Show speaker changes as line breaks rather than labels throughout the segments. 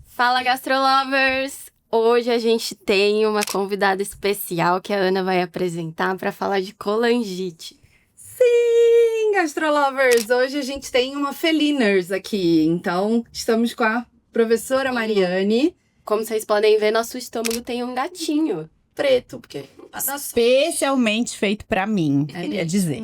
Fala, Gastrolovers! Hoje a gente tem uma convidada especial que a Ana vai apresentar para falar de colangite.
Sim, Gastrolovers! Hoje a gente tem uma Feliners aqui. Então, estamos com a professora Mariane.
Como vocês podem ver, nosso estômago tem um gatinho preto, porque...
Especialmente feito pra mim, queria dizer.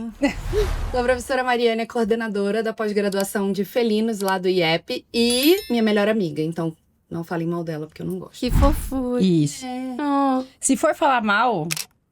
A professora Mariane é coordenadora da pós-graduação de felinos lá do IEP e minha melhor amiga. Então, não falem mal dela, porque eu não gosto.
Que fofura.
Isso.
Oh.
Se for falar mal,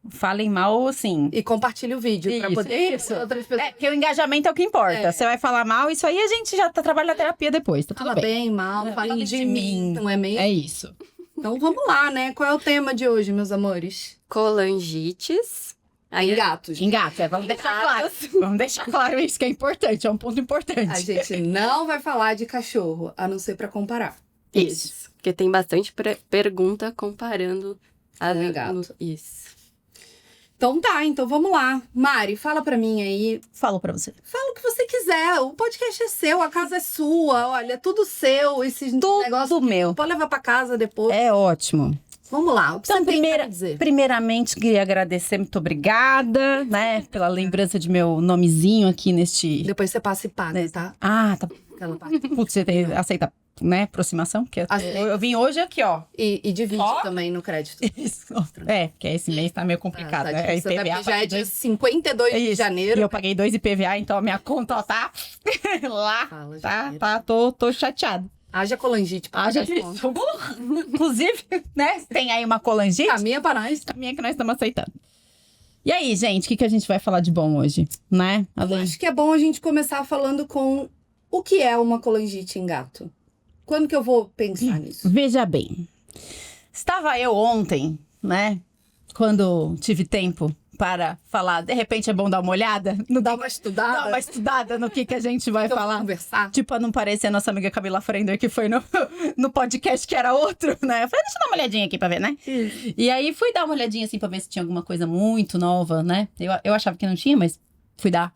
falem mal, assim.
E compartilhe o vídeo pra poder...
Isso.
Outras pessoas...
É, porque o engajamento é o que importa. Você vai falar mal, isso aí a gente já trabalha na terapia depois, tá tudo
Fala bem, mal, fale de mim, não é mesmo?
É isso.
Então vamos lá, né? Qual é o tema de hoje, meus amores?
Colangites. Aí,
Gatos.
Em gato, vamos deixar claro. Vamos deixar claro isso, que é importante, é um ponto importante.
A gente não vai falar de cachorro, a não ser pra comparar.
Isso. Porque tem bastante pergunta comparando a
Com gato.
Isso.
Então tá, então vamos lá. Mari, fala pra mim aí.
Falo pra você.
Fala o que você quiser. O podcast é seu, a casa é sua. Olha, é tudo seu. Esses negócios
Tudo meu.
pode levar pra casa depois.
É ótimo.
Vamos lá, o que
Então,
você tem pra dizer?
primeiramente, queria agradecer, muito obrigada, né, pela lembrança de meu nomezinho aqui neste...
Depois você passa e paga, tá?
Ah, tá.
Aquela parte.
Putz, você aceita, né, aproximação? Porque eu vim hoje aqui, ó.
E divide
Ó.
também no crédito.
Isso. É, porque esse mês tá meio complicado,
Tá
né?
difícil, até
IPVA
porque já é dia
dois-
52 de
Isso.
janeiro.
E eu paguei 2 IPVA, então a minha conta, ó, tá lá.
Fala,
Tá,
janeiro.
tá, tô chateada.
Haja colangite pra
Já
pagar as contas.
Inclusive, né, tem aí uma colangite.
Caminha pra nós.
Caminha que nós estamos aceitando. E aí, gente, o que a gente vai falar de bom hoje, né? Além...
Acho que é bom a gente começar falando com o que é uma colangite em gato. Quando que eu vou pensar nisso?
Veja bem, estava eu ontem, né, quando tive tempo para falar, de repente é bom dar uma olhada,
Dá uma estudada?
dar uma estudada no que a gente vai
Então,
falar.
conversar?
Tipo, pra não parecer a nossa amiga Camila Frender, que foi no podcast que era outro, né? Eu falei, deixa eu dar uma olhadinha aqui pra ver, né? E aí fui dar uma olhadinha assim pra ver se tinha alguma coisa muito nova, né? Eu achava que não tinha, mas fui dar.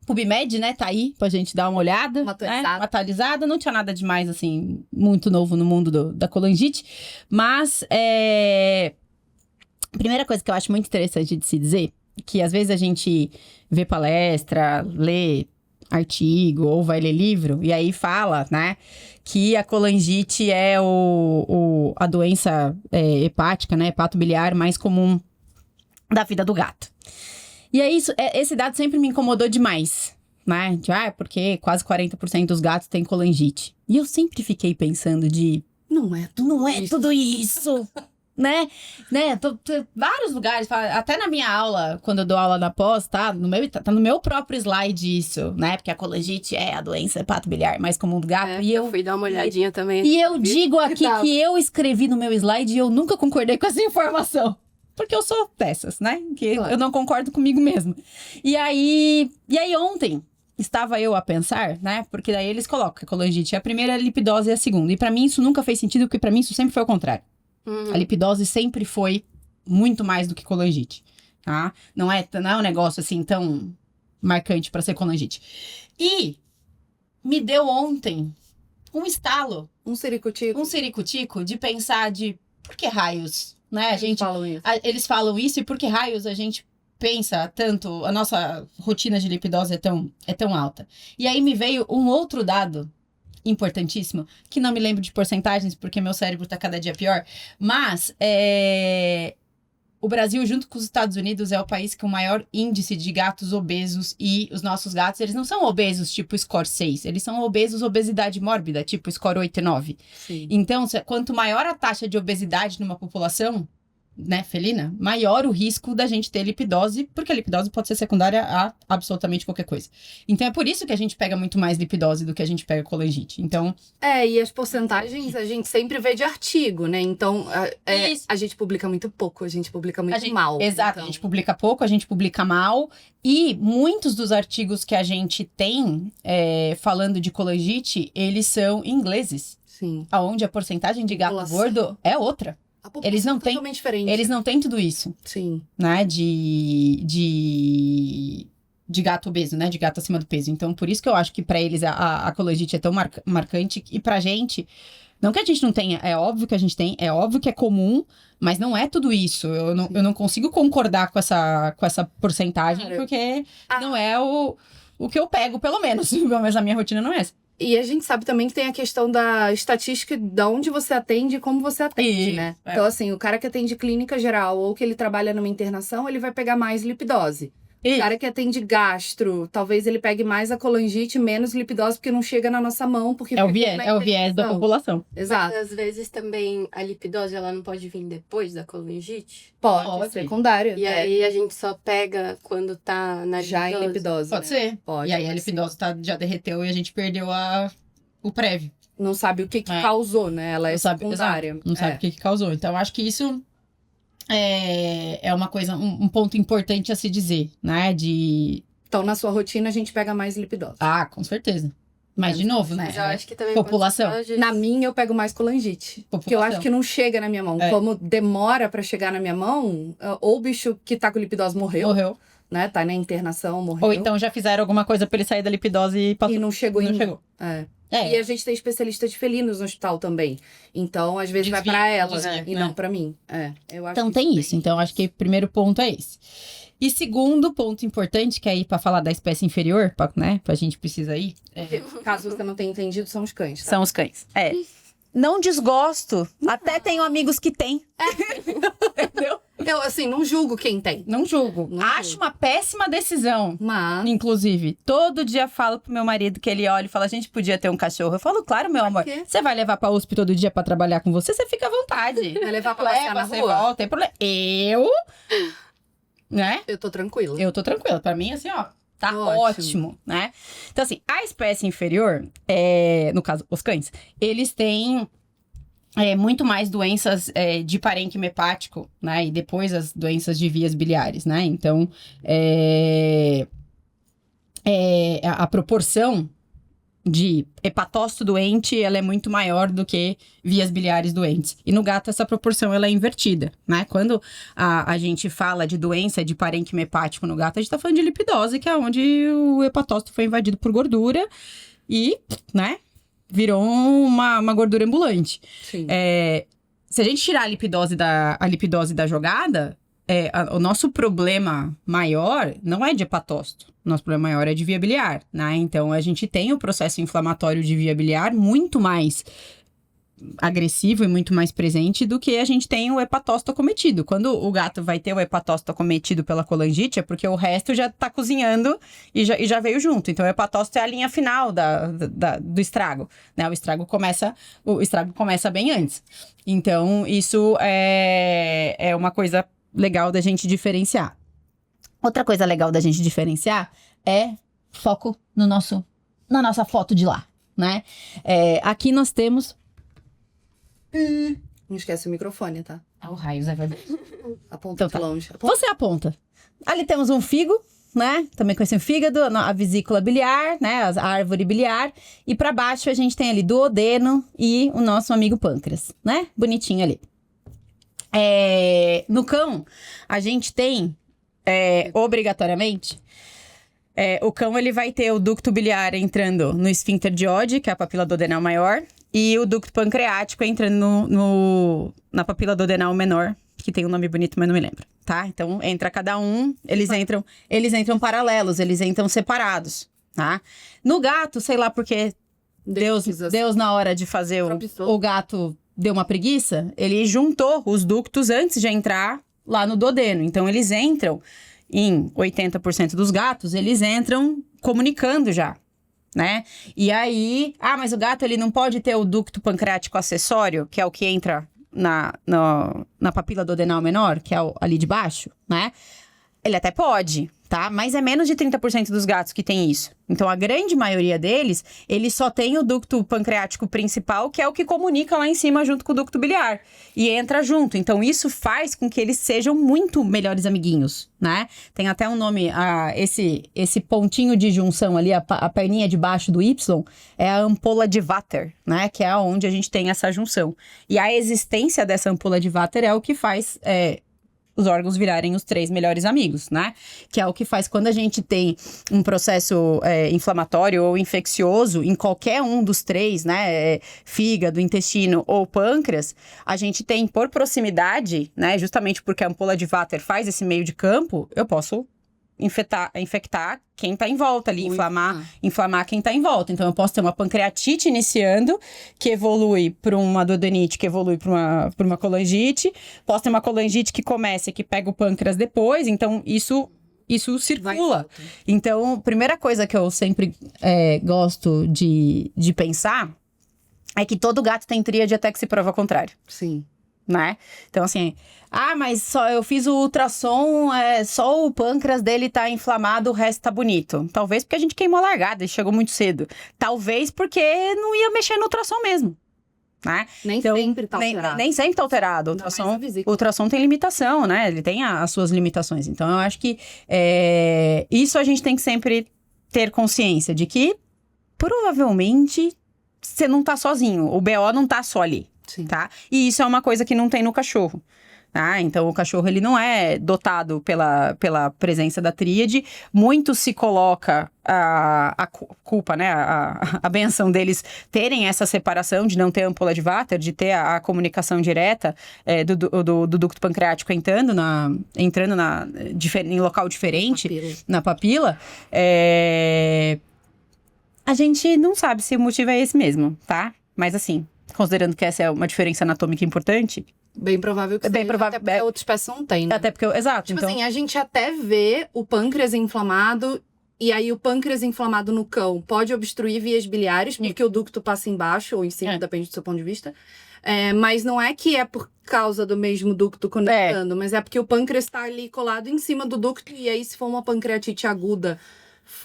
PubMed, né? Tá aí pra gente dar uma olhada.
Uma atualizada.
Né? Uma atualizada. Não tinha nada demais, assim, muito novo no mundo da colangite. Mas, a primeira coisa que eu acho muito interessante de se dizer, que às vezes a gente vê palestra, lê artigo ou vai ler livro, e aí fala, né, que a colangite é a doença hepática, né, hepatobiliar mais comum da vida do gato. E aí, esse dado sempre me incomodou demais, né, porque quase 40% dos gatos têm colangite. E eu sempre fiquei pensando
Não é tudo
não é
isso.
tudo isso, né? Vários lugares, até na minha aula, quando eu dou aula na pós, tá no meu próprio slide isso, né? Porque a colangite é a doença hepatobiliar mais comum do gato. E
eu fui dar uma olhadinha também.
E eu digo aqui
tal?
que eu escrevi no meu slide e eu nunca concordei com essa informação. Porque eu sou dessas, né? Que
Claro.
eu não concordo comigo mesma. E aí ontem estava eu a pensar, né? Porque daí eles colocam que a colangite é a primeira, a lipidose é a segunda. E pra mim isso nunca fez sentido, porque pra mim isso sempre foi o contrário. A lipidose sempre foi muito mais do que colangite, tá? Não é um negócio assim tão marcante pra ser colangite. E me deu ontem um estalo,
Um ciricutico.
um ciricutico de pensar por que raios, né?
Falam isso.
Eles falam isso e por que raios a gente pensa tanto, a nossa rotina de lipidose é tão alta. E aí me veio um outro dado importantíssimo, que não me lembro de porcentagens, porque meu cérebro tá cada dia pior, mas o Brasil, junto com os Estados Unidos, é o país com o maior índice de gatos obesos, e os nossos gatos, eles não são obesos tipo score 6, eles são obesos obesidade mórbida, tipo score 8 e 9.
Sim.
Então, quanto maior a taxa de obesidade numa população, né, felina, maior o risco da gente ter lipidose, porque a lipidose pode ser secundária a absolutamente qualquer coisa. Então é por isso que a gente pega muito mais lipidose do que a gente pega colangite. Então,
E as porcentagens a gente sempre vê de artigo, né? Então,
Isso.
a gente publica muito pouco, a gente publica muito
a gente,
mal.
Exato,
Então,
a gente publica pouco, a gente publica mal, e muitos dos artigos que a gente tem falando de colangite, eles são ingleses,
sim.
onde a porcentagem de gato
População.
gordo é outra.
A população
Eles não
é
têm-
totalmente diferente.
Eles não têm tudo isso.
Sim.
Né, de de gato obeso, né? De gato acima do peso. Então, por isso que eu acho que pra eles a colangite é tão marcante. E pra gente, não que a gente não tenha, é óbvio que a gente tem, é óbvio que é comum, mas não é tudo isso. Eu não consigo concordar com essa porcentagem,
Cara,
porque não é o que eu pego, pelo menos. Pelo menos a minha rotina não é essa.
E a gente sabe também que tem a questão da estatística de onde você atende e como você atende, né? Então, assim, o cara que atende clínica geral ou que ele trabalha numa internação, ele vai pegar mais lipidose. O cara que atende gastro, talvez ele pegue mais a colangite, menos lipidose, porque não chega na nossa mão. Porque
É o viés da população.
Exato.
Às vezes também a lipidose, ela não pode vir depois da colangite.
Pode. Secundária.
E aí a gente só pega quando tá na
já em lipidose.
Pode
né?
ser.
Pode.
E aí a lipidose já derreteu e a gente perdeu o prévio.
Não sabe o que causou, né? Ela é secundária.
Não sabe o que causou. Então, acho que isso é uma coisa, um ponto importante a se dizer, né?
Então, na sua rotina, a gente pega mais lipidose.
Ah, com certeza. Mas, de novo, né?
Mas eu acho que também
população.
pode ser
Na minha, eu pego mais colangite. Porque eu acho que não chega na minha mão.
É.
Como demora pra chegar na minha mão, ou o bicho que tá com lipidose morreu. Né? Tá na internação, morreu.
Ou então já fizeram alguma coisa pra ele sair da lipidose e passou.
E não chegou
não
em mim.
chegou.
E a gente tem especialista de felinos no hospital também. Então, às vezes, vai pra ela e não pra mim. Eu acho
Então tem isso. Então, acho que o primeiro ponto é esse. E segundo ponto importante, que é aí pra falar da espécie inferior, né? Pra gente precisa ir.
Caso você não tenha entendido, são os cães. Tá?
São os cães. Não desgosto. Até tenho amigos que têm. Entendeu?
Eu, assim, não julgo quem tem.
Não julgo. Acho uma péssima decisão.
Mas...
Inclusive, todo dia falo pro meu marido que ele olha e fala, a gente podia ter um cachorro. Eu falo, claro, meu amor.
quê?
Você vai levar pra USP todo dia pra trabalhar com você? Você fica à vontade.
Vai levar pra passear na
você
rua?
volta, tem problema. Né?
Eu tô tranquila.
Eu tô tranquila. Pra mim, assim, ó, tá
Ótimo.
ótimo, né? Então, assim, a espécie inferior, no caso, os cães, eles têm muito mais doenças de parênquima hepático, né? E depois as doenças de vias biliares, né? Então, a proporção de hepatócito doente, ela é muito maior do que vias biliares doentes. E no gato, essa proporção, ela é invertida, né? Quando a gente fala de doença de parênquima hepático no gato, a gente tá falando de lipidose, que é onde o hepatócito foi invadido por gordura e, né, virou uma gordura ambulante.
Sim.
Se a gente tirar a lipidose da jogada, o nosso problema maior não é de hepatócito. O nosso problema maior é de via biliar, né? Então, a gente tem o processo inflamatório de via biliar muito mais agressivo e muito mais presente do que a gente tem o hepatócito acometido. Quando o gato vai ter o hepatócito acometido pela colangite, é porque o resto já tá cozinhando e já veio junto. Então, o hepatócito é a linha final do estrago, né? O estrago começa bem antes. Então, isso é uma coisa legal da gente diferenciar. Outra coisa legal da gente diferenciar é foco na nossa foto de lá, né? Aqui nós temos...
Não esquece o microfone, tá?
o raio, Zé vai ver.
Aponta
Então tá.
de longe. Aponta.
Você aponta. Ali temos um figo, né? Também conhecido fígado, a vesícula biliar, né? A árvore biliar. E para baixo a gente tem ali duodeno e o nosso amigo pâncreas, né? Bonitinho ali. No cão, a gente tem, obrigatoriamente, o cão ele vai ter o ducto biliar entrando no esfíncter de Oddi, que é a papila duodenal maior, e o ducto pancreático entrando na papila duodenal menor, que tem um nome bonito, mas não me lembro, tá? Então, entra cada um, eles entram paralelos, eles entram separados, tá? No gato, sei lá porque Deus na hora de fazer o gato deu uma preguiça, ele juntou os ductos antes de entrar lá no duodeno. Então, eles entram, em 80% dos gatos, eles entram comunicando já, né? E aí, mas o gato ele não pode ter o ducto pancreático acessório, que é o que entra na papila duodenal menor, que é ali de baixo, né? Ele até pode, tá? Mas é menos de 30% dos gatos que tem isso. Então, a grande maioria deles, eles só tem o ducto pancreático principal, que é o que comunica lá em cima junto com o ducto biliar. E entra junto. Então, isso faz com que eles sejam muito melhores amiguinhos, né? Tem até um nome, esse pontinho de junção ali, a perninha de baixo do Y, é a ampola de Vater, né? Que é onde a gente tem essa junção. E a existência dessa ampola de Vater é o que faz... os órgãos virarem os 3 melhores amigos, né? Que é o que faz quando a gente tem um processo inflamatório ou infeccioso em qualquer um dos 3, né? Fígado, intestino ou pâncreas, a gente tem por proximidade, né? Justamente porque a ampola de Vater faz esse meio de campo, eu posso infectar quem tá em volta ali, inflamar quem tá em volta. Então, eu posso ter uma pancreatite iniciando, que evolui para uma duodenite, que evolui para uma colangite. Posso ter uma colangite que começa e que pega o pâncreas depois. Então, isso circula. Então, primeira coisa que eu sempre gosto de pensar é que todo gato tem tríade até que se prova o contrário.
Sim.
Né? Então, assim, mas só eu fiz o ultrassom, só o pâncreas dele tá inflamado, o resto tá bonito. Talvez porque a gente queimou a largada e chegou muito cedo. Talvez porque não ia mexer no ultrassom mesmo. Né?
Nem sempre tá alterado.
Nem sempre tá alterado. O ultrassom tem limitação, né? Ele tem as suas limitações. Então, eu acho que isso a gente tem que sempre ter consciência de que provavelmente você não tá sozinho. O BO não tá só ali.
Sim.
Tá? E isso é uma coisa que não tem no cachorro. Tá? Então, o cachorro ele não é dotado pela presença da tríade. Muito se coloca a culpa, né? A benção deles terem essa separação, de não ter ampola de Vater, de ter a comunicação direta do ducto pancreático entrando em local diferente, na papila. A gente não sabe se o motivo é esse mesmo, tá? Mas assim, considerando que essa é uma diferença anatômica importante...
Bem provável que seja, até porque outra espécie não tem, né?
Até porque, exato.
Tipo
então...
assim, a gente até vê o pâncreas inflamado, e aí o pâncreas inflamado no cão pode obstruir vias biliares, porque o ducto passa embaixo ou em cima, depende do seu ponto de vista. Mas não é que é por causa do mesmo ducto conectando, mas é porque o pâncreas está ali colado em cima do ducto, e aí se for uma pancreatite aguda,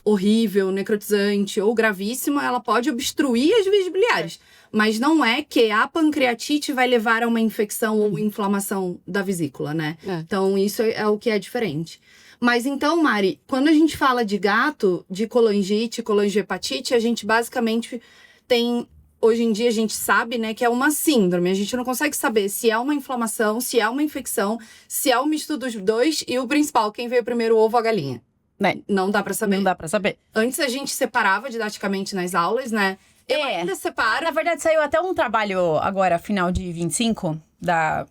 horrível, necrotizante ou gravíssima, ela pode obstruir as vias biliares. Mas não é que a pancreatite vai levar a uma infecção ou inflamação da vesícula, né? Então, isso é o que é diferente. Mas então, Mari, quando a gente fala de gato, de colangite, colangiopatite, a gente basicamente tem... Hoje em dia a gente sabe, né, que é uma síndrome. A gente não consegue saber se é uma inflamação, se é uma infecção, se é um misto dos dois e o principal, quem veio primeiro, o ovo ou a galinha. Não dá pra saber.
Não dá pra saber.
Antes a gente separava didaticamente nas aulas, né? Eu ainda separo.
Na verdade, saiu até um trabalho agora, final de 25, da...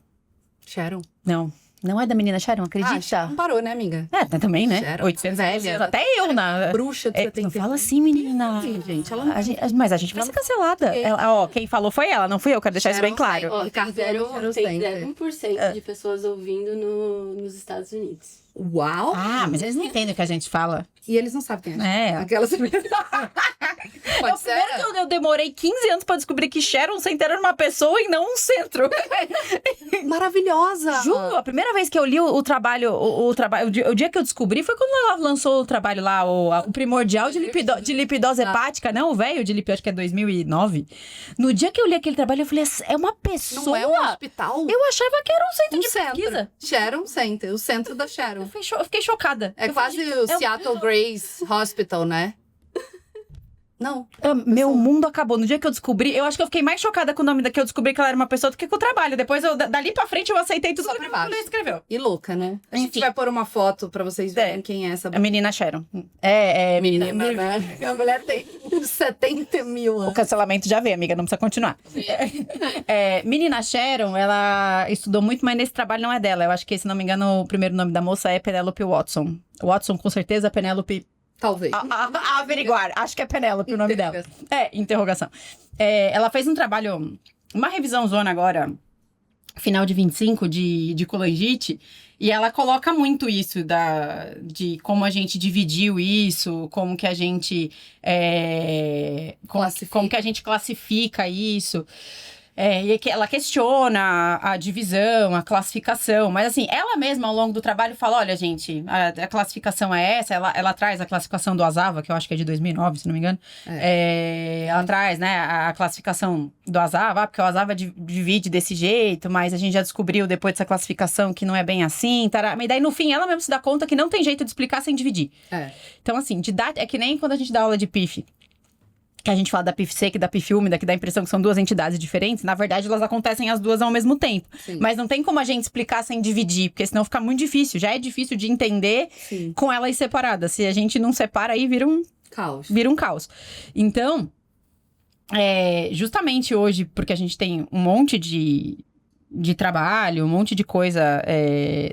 Sharon?
Não é da menina Sharon, acredita?
Não parou, né, amiga?
Também, né?
Sharon,
800
velha.
anos. Até eu, na...
Bruxa de 70.
Não fala assim, menina.
Sim, gente, ela não...
Mas a gente vai ser cancelada. Quem falou foi ela, não fui eu. Quero deixar isso bem claro.
Tem 0% de pessoas ouvindo nos Estados Unidos.
Uau!
Mas eles não entendem o que a gente fala.
E eles não sabem quem é.
Aquelas... Primeiro que eu demorei 15 anos pra descobrir que Sharon Center era uma pessoa e não um centro.
Maravilhosa!
Juro, a primeira vez que eu li o trabalho, o dia que eu descobri foi quando ela lançou o trabalho lá, o primordial de lipidose hepática, não, o velho de lipidose, acho que é 2009. No dia que eu li aquele trabalho, eu falei, é uma pessoa?
Não é um hospital?
Eu achava que era um centro de pesquisa.
Sharon Center, o centro da Sharon.
Eu fiquei chocada.
É quase o Seattle Grace Hospital, né? Não.
Meu mundo acabou. No dia que eu descobri, eu acho que eu fiquei mais chocada com o nome da que eu descobri que ela era uma pessoa do que com o trabalho. Depois, dali pra frente, eu aceitei tudo que ela escreveu.
E louca, né? A gente vai pôr uma foto pra vocês verem quem é essa.
A menina Sharon.
Menina. A mulher tem 70 mil anos.
O cancelamento já veio, amiga. Não precisa continuar. Menina Sharon, ela estudou muito, mas nesse trabalho não é dela. Eu acho que, se não me engano, o primeiro nome da moça é Penélope Watson. Watson, com certeza, Penélope...
Talvez.
Averiguar. Acho que é Penélope o nome dela. Interrogação. Ela fez um trabalho, uma revisão zona agora, final de 25, de colangite, e ela coloca muito isso de como a gente dividiu isso, como que a gente como que a gente classifica isso. E ela questiona a divisão, a classificação, mas assim, ela mesma ao longo do trabalho fala, olha gente, a classificação é essa, ela traz a classificação do ASAVA, que eu acho que é de 2009, se não me engano, ela traz, né, a classificação do ASAVA, porque o ASAVA divide desse jeito, mas a gente já descobriu depois dessa classificação que não é bem assim, mas daí no fim ela mesma se dá conta que não tem jeito de explicar sem dividir. Então assim, é que nem quando a gente dá aula de PIF. que a gente fala da PIF seca e da PIF úmida, que dá a impressão que são duas entidades diferentes, na verdade elas acontecem as duas ao mesmo tempo.
Sim.
Mas não tem como a gente explicar sem dividir, porque senão fica muito difícil. Já é difícil de entender
Sim.
com elas separadas. Se a gente não separa, aí vira um caos. Então, justamente hoje, porque a gente tem um monte de trabalho, um monte de coisa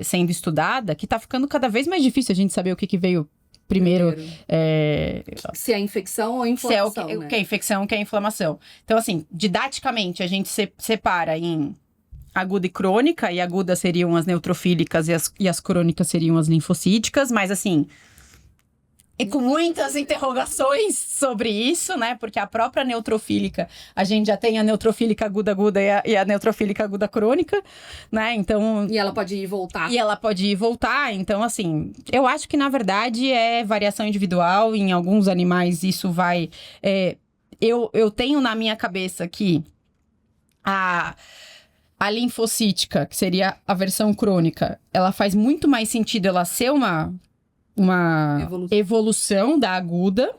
sendo estudada, que tá ficando cada vez mais difícil a gente saber o que veio primeiro.
Se é infecção ou inflamação,
o que é infecção, o que é inflamação. Então, assim, didaticamente, a gente separa em aguda e crônica, e aguda seriam as neutrofílicas e as crônicas seriam as linfocíticas, mas assim... E com muitas interrogações sobre isso, né? Porque a própria neutrofílica, a gente já tem a neutrofílica aguda e a neutrofílica aguda crônica, né? Então...
E ela pode ir e voltar.
Então, assim, eu acho que, na verdade, é variação individual. Em alguns animais, isso vai... Eu tenho na minha cabeça que a linfocítica, que seria a versão crônica, ela faz muito mais sentido ela ser uma evolução da aguda,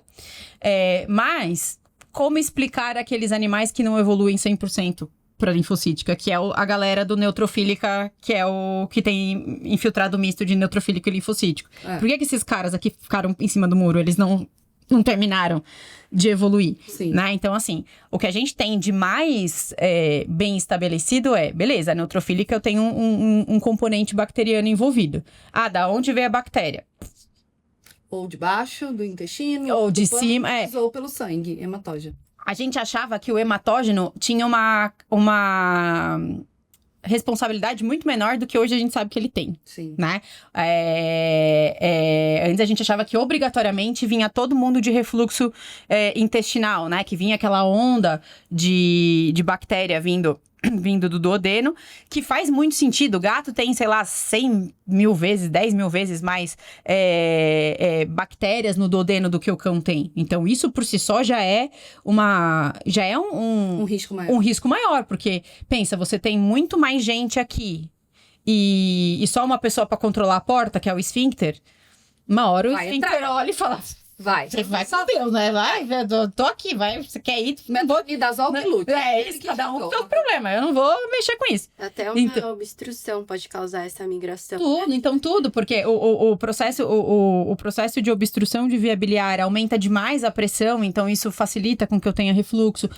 mas como explicar aqueles animais que não evoluem 100% para linfocítica, que é a galera do neutrofílica, que é o que tem infiltrado misto de neutrofílico e linfocítico. Por que esses caras aqui ficaram em cima do muro? Eles não terminaram de evoluir, né? Então, assim, o que a gente tem de mais bem estabelecido beleza, a neutrofílica eu tenho um componente bacteriano envolvido. Da onde veio a bactéria?
Ou de baixo, do intestino,
ou de cima,
ou pelo sangue, hematógeno.
A gente achava que o hematógeno tinha uma responsabilidade muito menor do que hoje a gente sabe que ele tem.
Sim.
Né? Antes a gente achava que obrigatoriamente vinha todo mundo de refluxo intestinal, né? Que vinha aquela onda de bactéria vindo do duodeno, que faz muito sentido. O gato tem, sei lá, 100 mil vezes, 10 mil vezes mais bactérias no duodeno do que o cão tem. Então, isso por si só já é um
risco maior.
Um risco maior, porque, pensa, você tem muito mais gente aqui e só uma pessoa para controlar a porta, que é o esfíncter. Uma hora o esfíncter olha e fala... Você vai com Deus, né? Vai, tô aqui, vai. Você quer ir?
Metronidazol que lute.
Isso, cada um tem o problema. Eu não vou mexer com isso.
Até uma obstrução pode causar essa migração.
Tudo, então tudo, porque o processo de obstrução de via biliar aumenta demais a pressão, então isso facilita com que eu tenha refluxo.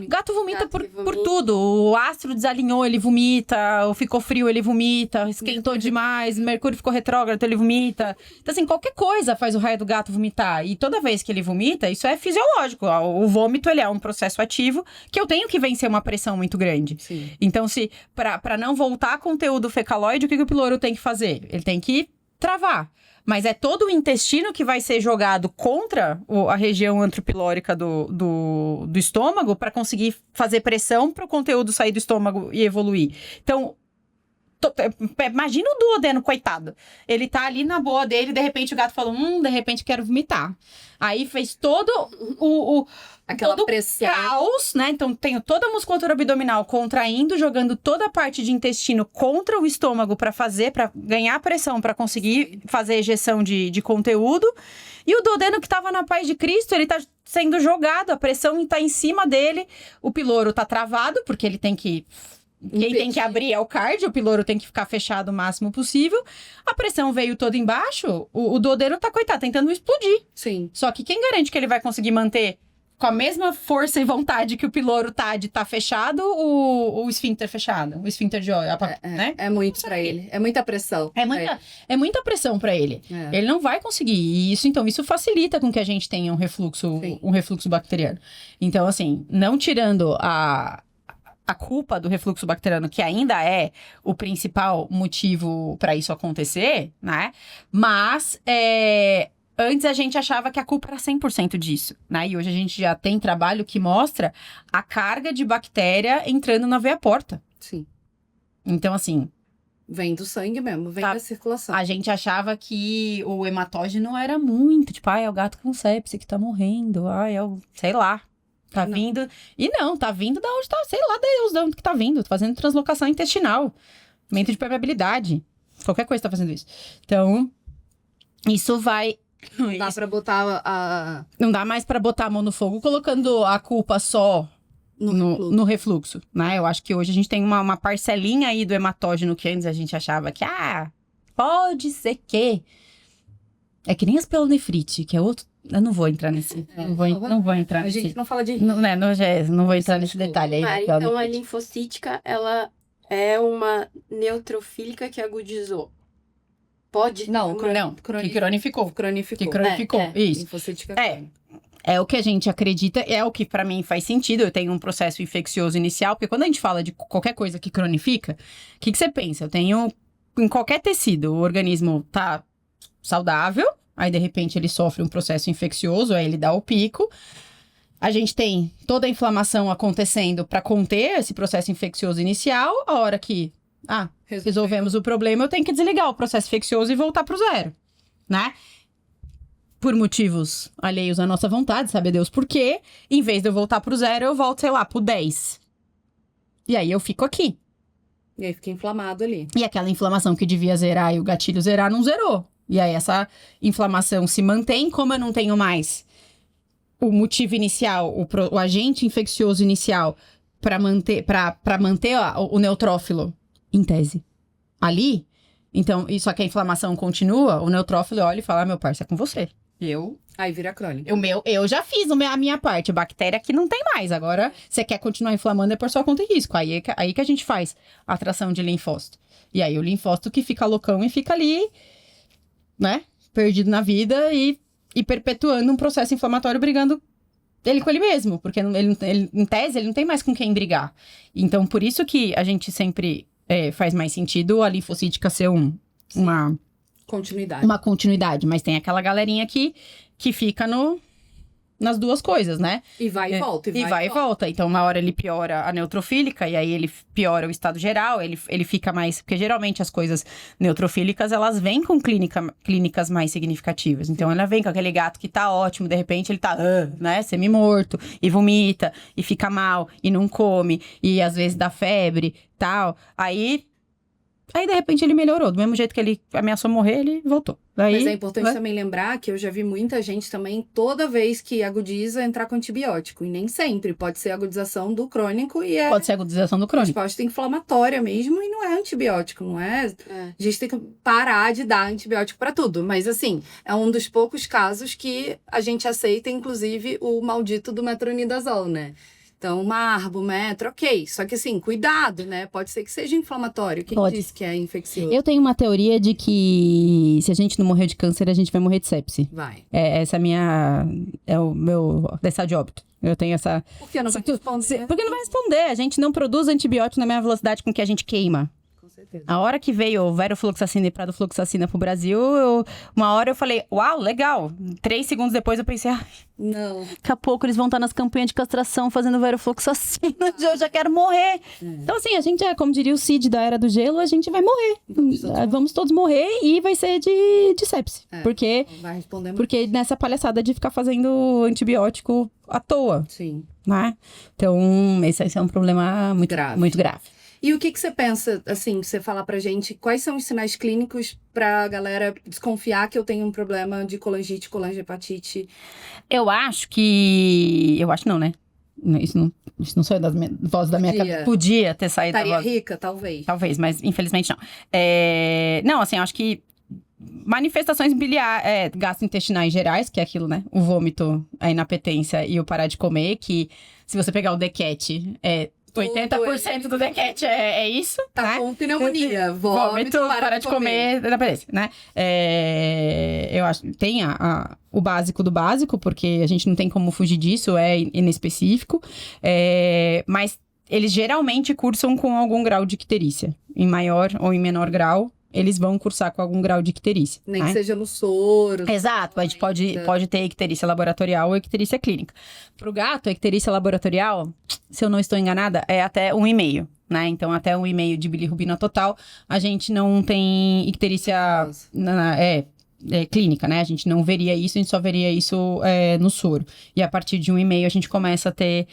Gato vomita por tudo. O astro desalinhou, ele vomita. Ou ficou frio, ele vomita. Esquentou demais, Mercúrio ficou retrógrado, ele vomita. Então, assim, qualquer coisa faz o raio do gato vomitar. E toda vez que ele vomita, isso é fisiológico. O vômito, ele é um processo ativo que eu tenho que vencer uma pressão muito grande.
Sim.
Então, para não voltar conteúdo fecalóide, o que o piloro tem que fazer? Ele tem que travar. Mas é todo o intestino que vai ser jogado contra a região antropilórica do estômago para conseguir fazer pressão para o conteúdo sair do estômago e evoluir. Então, imagina o duodeno, coitado. Ele tá ali na boa dele, de repente o gato falou, de repente quero vomitar. Aí fez todo
aquela
todo
pressão.
Caos, né? Então tenho toda a musculatura abdominal contraindo, jogando toda a parte de intestino contra o estômago para ganhar pressão, para conseguir fazer ejeção de conteúdo. E o duodeno que tava na paz de Cristo, ele tá sendo jogado, a pressão tá em cima dele, o piloro tá travado, porque ele tem que... Quem tem que abrir é o cardio, o piloro tem que ficar fechado o máximo possível. A pressão veio toda embaixo, o duodeno tá, coitado, tentando explodir.
Sim.
Só que quem garante que ele vai conseguir manter com a mesma força e vontade que o piloro tá de estar fechado, o esfíncter fechado? O esfíncter de óleo, né?
É muito pra ele. É muita pressão.
É muita pressão pra ele. Ele não vai conseguir. E isso facilita com que a gente tenha um refluxo bacteriano. Então, assim, não tirando a culpa do refluxo bacteriano, que ainda é o principal motivo para isso acontecer, né? Mas antes a gente achava que a culpa era 100% disso, né? E hoje a gente já tem trabalho que mostra a carga de bactéria entrando na veia porta.
Sim.
Então, assim...
Vem do sangue mesmo, vem da circulação.
A gente achava que o hematógeno era muito, tipo, é o gato com sepse que tá morrendo, sei lá. Tá vindo... E não, tá vindo da onde tá... Sei lá, Deus, de onde que tá vindo. Tá fazendo translocação intestinal. Aumento de permeabilidade. Qualquer coisa tá fazendo isso. Então, isso vai
Não dá pra botar
Não dá mais pra botar a mão no fogo colocando a culpa só no refluxo, né? Eu acho que hoje a gente tem uma parcelinha aí do hematógeno que antes a gente achava que, pode ser que... É que nem a pielonefrite, que é outro... Eu não vou entrar nesse... Não vou entrar nesse...
A gente não fala de...
Não vou entrar nesse detalhe aí.
Mari, então a linfocítica, ela é uma neutrofílica que agudizou. Pode?
Não, que cronificou.
Cronificou.
Que cronificou, isso.
Linfocítica
É o que a gente acredita, é o que pra mim faz sentido. Eu tenho um processo infeccioso inicial, porque quando a gente fala de qualquer coisa que cronifica, o que você pensa? Eu tenho, em qualquer tecido, o organismo tá saudável, aí de repente ele sofre um processo infeccioso, aí ele dá o pico. A gente tem toda a inflamação acontecendo pra conter esse processo infeccioso inicial. A hora que, resolvemos o problema, eu tenho que desligar o processo infeccioso e voltar pro zero, né? Por motivos alheios à nossa vontade, sabe Deus por quê. Em vez de eu voltar pro zero, eu volto, sei lá, pro 10. E aí eu fico aqui.
E aí fica inflamado ali.
E aquela inflamação que devia zerar e o gatilho zerar, não zerou. E aí essa inflamação se mantém, como eu não tenho mais o motivo inicial, o agente infeccioso inicial para manter o neutrófilo, em tese, ali. Então, só que a inflamação continua, o neutrófilo olha e fala, meu parceiro, é com você.
Aí vira crônico.
Eu já fiz a minha parte. A bactéria aqui não tem mais. Agora, você quer continuar inflamando, é por sua conta e risco. Aí que a gente faz a atração de linfócito. E aí, o linfócito que fica loucão e fica ali, né? Perdido na vida e perpetuando um processo inflamatório, brigando ele com ele mesmo. Porque em tese, ele não tem mais com quem brigar. Então, por isso que a gente sempre faz mais sentido a linfocítica ser uma continuidade, mas tem aquela galerinha que fica nas duas coisas, né?
E vai e volta.
E vai e volta. Então, uma hora ele piora a neutrofílica, e aí ele piora o estado geral, ele fica mais... Porque geralmente as coisas neutrofílicas, elas vêm com clínicas mais significativas. Então, ela vem com aquele gato que tá ótimo, de repente ele tá, né, semi-morto, e vomita, e fica mal, e não come, e às vezes dá febre, tal. Aí, de repente, ele melhorou. Do mesmo jeito que ele ameaçou morrer, ele voltou.
Mas é importante também lembrar que eu já vi muita gente também, toda vez que agudiza, entrar com antibiótico. E nem sempre. Pode ser agudização do crônico e
Pode ser agudização do crônico.
Resposta inflamatória mesmo e não é antibiótico, não é? A gente tem que parar de dar antibiótico pra tudo. Mas, assim, é um dos poucos casos que a gente aceita, inclusive, o maldito do metronidazol, né? Então, marbo, metro, ok. Só que assim, cuidado, né? Pode ser que seja inflamatório. Quem disse que é infeccioso?
Eu tenho uma teoria de que se a gente não morrer de câncer, a gente vai morrer de sepse.
Vai.
Essa é o meu estado de óbito. Eu tenho essa...
Por que não vai responder?
Porque não vai responder. A gente não produz antibiótico na mesma velocidade com que a gente queima. A hora que veio o verofluxacina e pradofluxacina pro Brasil, uma hora eu falei, uau, legal. 3 segundos depois eu pensei,
não.
Daqui a pouco eles vão estar nas campanhas de castração fazendo verofluxacina, eu já quero morrer. Então assim, a gente como diria o Cid da Era do Gelo, a gente vai morrer. Vamos todos morrer e vai ser de sepse. Porque nessa palhaçada de ficar fazendo antibiótico à toa.
Sim.
Né? Então, esse é um problema muito grave.
E o que você pensa, assim, você falar pra gente, quais são os sinais clínicos pra galera desconfiar que eu tenho um problema de colangite, colangiohepatite?
Eu acho não, né? Isso não saiu da voz da minha cabeça. Podia ter saído da voz.
Estaria rica, talvez.
Talvez, mas infelizmente não. Não, assim, eu acho que manifestações gastrointestinais gerais, que é aquilo, né? O vômito, a inapetência e o parar de comer, que se você pegar o DECET, 80% do DECET é isso,
tá,
né?
Com pneumonia, vômito,
para de comer, né? Eu acho que tem o básico do básico, porque a gente não tem como fugir disso, é inespecífico, mas eles geralmente cursam com algum grau de icterícia, em maior ou em menor grau. Eles vão cursar com algum grau de icterícia.
Nem que seja no soro.
Exato, a gente pode ter icterícia laboratorial ou icterícia clínica. Pro gato, a icterícia laboratorial, se eu não estou enganada, é até 1,5, né? Então, até 1,5 de bilirrubina total, a gente não tem icterícia clínica, né? A gente não veria isso, a gente só veria isso no soro. E a partir de 1,5 a gente começa a ter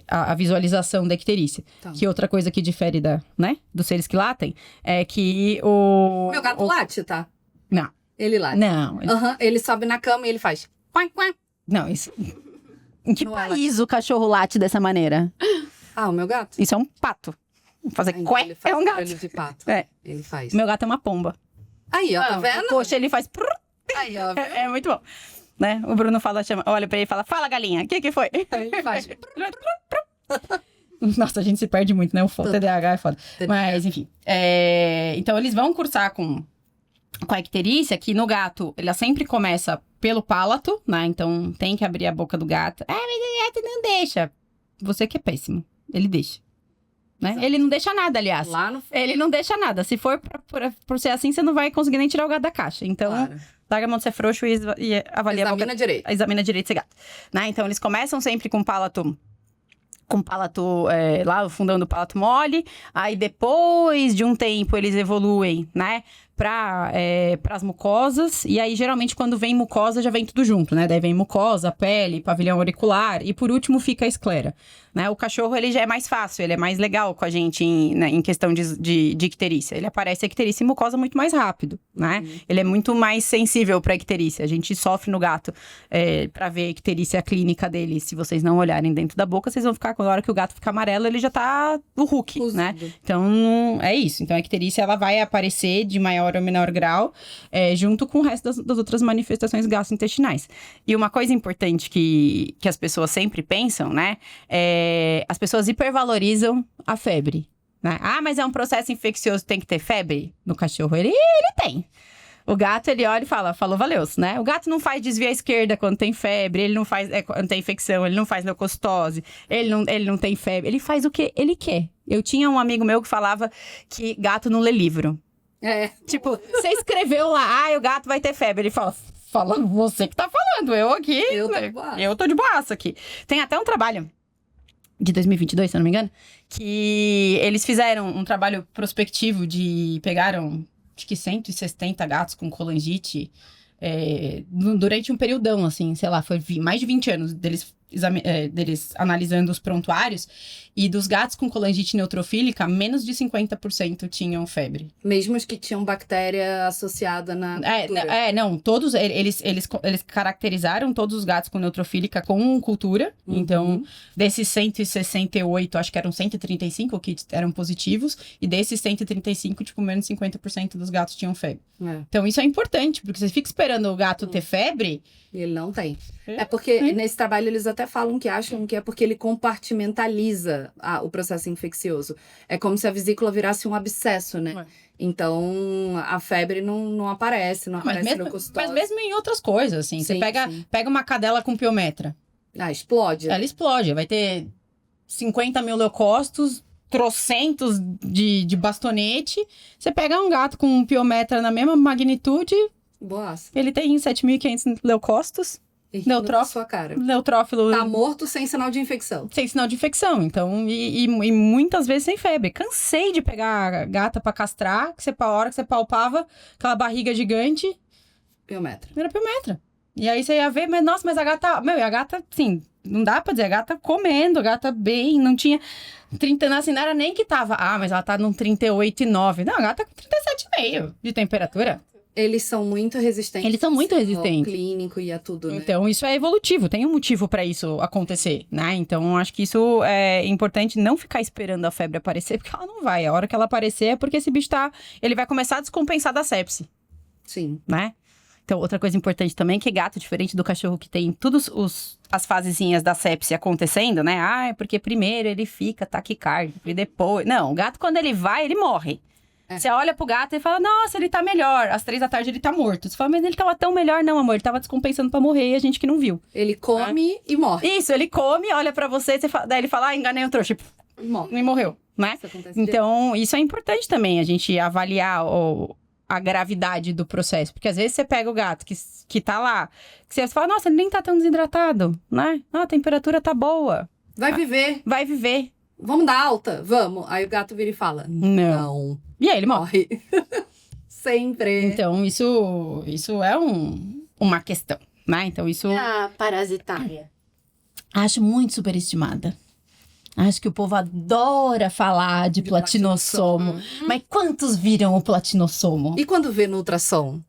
a visualização da icterícia. Tá. Que outra coisa que difere dos seres que latem é que
Meu gato late, tá?
Não.
Ele late.
Não.
Ele sobe na cama e ele faz... Quack, quack.
Não, isso... Em que
Não
país o cachorro late dessa maneira?
Ah, o meu gato?
Isso é um pato. Fazer
Então
quack
ele faz
é um gato.
barulho de pato.
É.
Ele faz.
Meu gato é uma pomba.
Aí, ó, tá vendo?
Poxa, ele faz...
Aí, ó.
É muito bom. Né? O Bruno olha pra ele e fala, fala, galinha, o que foi?
Aí ele faz.
Nossa, a gente se perde muito, né? O TDAH é foda. Mas, enfim. Então, eles vão cursar com a icterícia, que no gato, ela sempre começa pelo palato, né? Então, tem que abrir a boca do gato. Ah, mas o gato não deixa. Você que é péssimo. Ele deixa. Né? Ele não deixa nada, aliás.
Lá no...
Ele não deixa nada. Se for por ser assim, você não vai conseguir nem tirar o gato da caixa. Então, larga a mão de ser frouxo e avalia a boca.
Examina direito.
Examina direito esse gato. Né? Então, eles começam sempre com palato... lá, o fundão do palato mole. Aí, depois de um tempo, eles evoluem, né? Para as mucosas. E aí, geralmente, quando vem mucosa, já vem tudo junto, né? Daí vem mucosa, pele, pavilhão auricular. E, por último, fica a esclera. Né? O cachorro, ele já é mais fácil. Ele é mais legal com a gente em questão de icterícia. Ele aparece a icterícia e mucosa muito mais rápido, né? Ele é muito mais sensível para a icterícia. A gente sofre no gato para ver a icterícia clínica dele. Se vocês não olharem dentro da boca, vocês vão ficar... Quando a hora que o gato fica amarelo, ele já tá no Hulk, né? Então, é isso. Então, a icterícia, ela vai aparecer de maior ou menor grau, junto com o resto das outras manifestações gastrointestinais. E uma coisa importante que as pessoas sempre pensam, né? As pessoas hipervalorizam a febre, né? Ah, mas é um processo infeccioso, tem que ter febre? No cachorro, ele tem. O gato, ele olha e fala, falou, valeu, né? O gato não faz desvio à esquerda quando tem febre, ele não faz quando tem infecção, ele não faz leucocitose, ele não tem febre, ele faz o que ele quer. Eu tinha um amigo meu que falava que gato não lê livro. Tipo, você escreveu lá, o gato vai ter febre. Ele fala você que tá falando, eu aqui, eu tô de boaça aqui. Tem até um trabalho de 2022, se eu não me engano, que eles fizeram um trabalho prospectivo pegaram, acho que 170 gatos com colangite durante um período, assim, sei lá, foi mais de 20 anos deles analisando os prontuários, e dos gatos com colangite neutrofílica, menos de 50% tinham febre.
Mesmo os que tinham bactéria associada na cultura.
Não, todos, eles caracterizaram todos os gatos com neutrofílica com cultura, então, desses 168, acho que eram 135 que eram positivos, e desses 135, tipo, menos de 50% dos gatos tinham febre. Então, isso é importante, porque você fica esperando o gato ter febre...
Ele não tem. Porque nesse trabalho eles até falam que acham que é porque ele compartimentaliza o processo infeccioso. É como se a vesícula virasse um abscesso, né? Então, a febre não aparece, não aparece leucocitose.
Mas mesmo em outras coisas, assim. Você pega uma cadela com piometra.
Explode.
Ela explode. Vai ter 50 mil leucócitos, trocentos de bastonete. Você pega um gato com um piometra na mesma magnitude...
Boas.
Ele tem 7.500 leucócitos.
Sua cara.
Neutrófilo.
Tá morto sem sinal de infecção.
Sem sinal de infecção. Então, e muitas vezes sem febre. Cansei de pegar gata pra castrar, a hora que você palpava, aquela barriga gigante.
Piometra.
Era piometra. E aí você ia ver, mas a gata... e a gata, assim, não dá pra dizer, a gata comendo, a gata bem, não tinha... 30, assim, não era nem que tava... mas ela tá num 38,9. Não, a gata com 37,5 de temperatura.
Eles são muito resistentes.
Eles são muito resistentes.
Ao clínico e a tudo, né?
Então, isso é evolutivo. Tem um motivo para isso acontecer, né? Então, acho que isso é importante não ficar esperando a febre aparecer, porque ela não vai. A hora que ela aparecer é porque esse bicho ele vai começar a descompensar da sepse.
Sim.
Né? Então, outra coisa importante também é que gato, diferente do cachorro que tem todas as fasezinhas da sepse acontecendo, né? É porque primeiro ele fica taquicárdico e depois... Não, o gato, quando ele vai, ele morre. Você olha pro gato e fala, nossa, ele tá melhor. Às 3 da tarde ele tá morto. Você fala, mas ele tava tão melhor. Não, amor, ele tava descompensando pra morrer e a gente que não viu.
Ele come e morre.
Isso, ele come, olha pra você, daí ele fala, enganei o trouxa. E morreu, né? Então, isso é importante também, a gente avaliar a gravidade do processo. Porque às vezes você pega o gato que tá lá, que você fala, nossa, ele nem tá tão desidratado, né? A temperatura tá boa.
Vai viver.
Vai viver.
Vamos dar alta? Vamos. Aí o gato vira e fala, não.
E aí ele morre.
Sempre.
Então, isso é uma questão, né? Então, isso...
A parasitária.
Acho muito superestimada. Acho que o povo adora falar de platinossomo. Mas quantos viram o platinossomo?
E quando vê no ultrassom?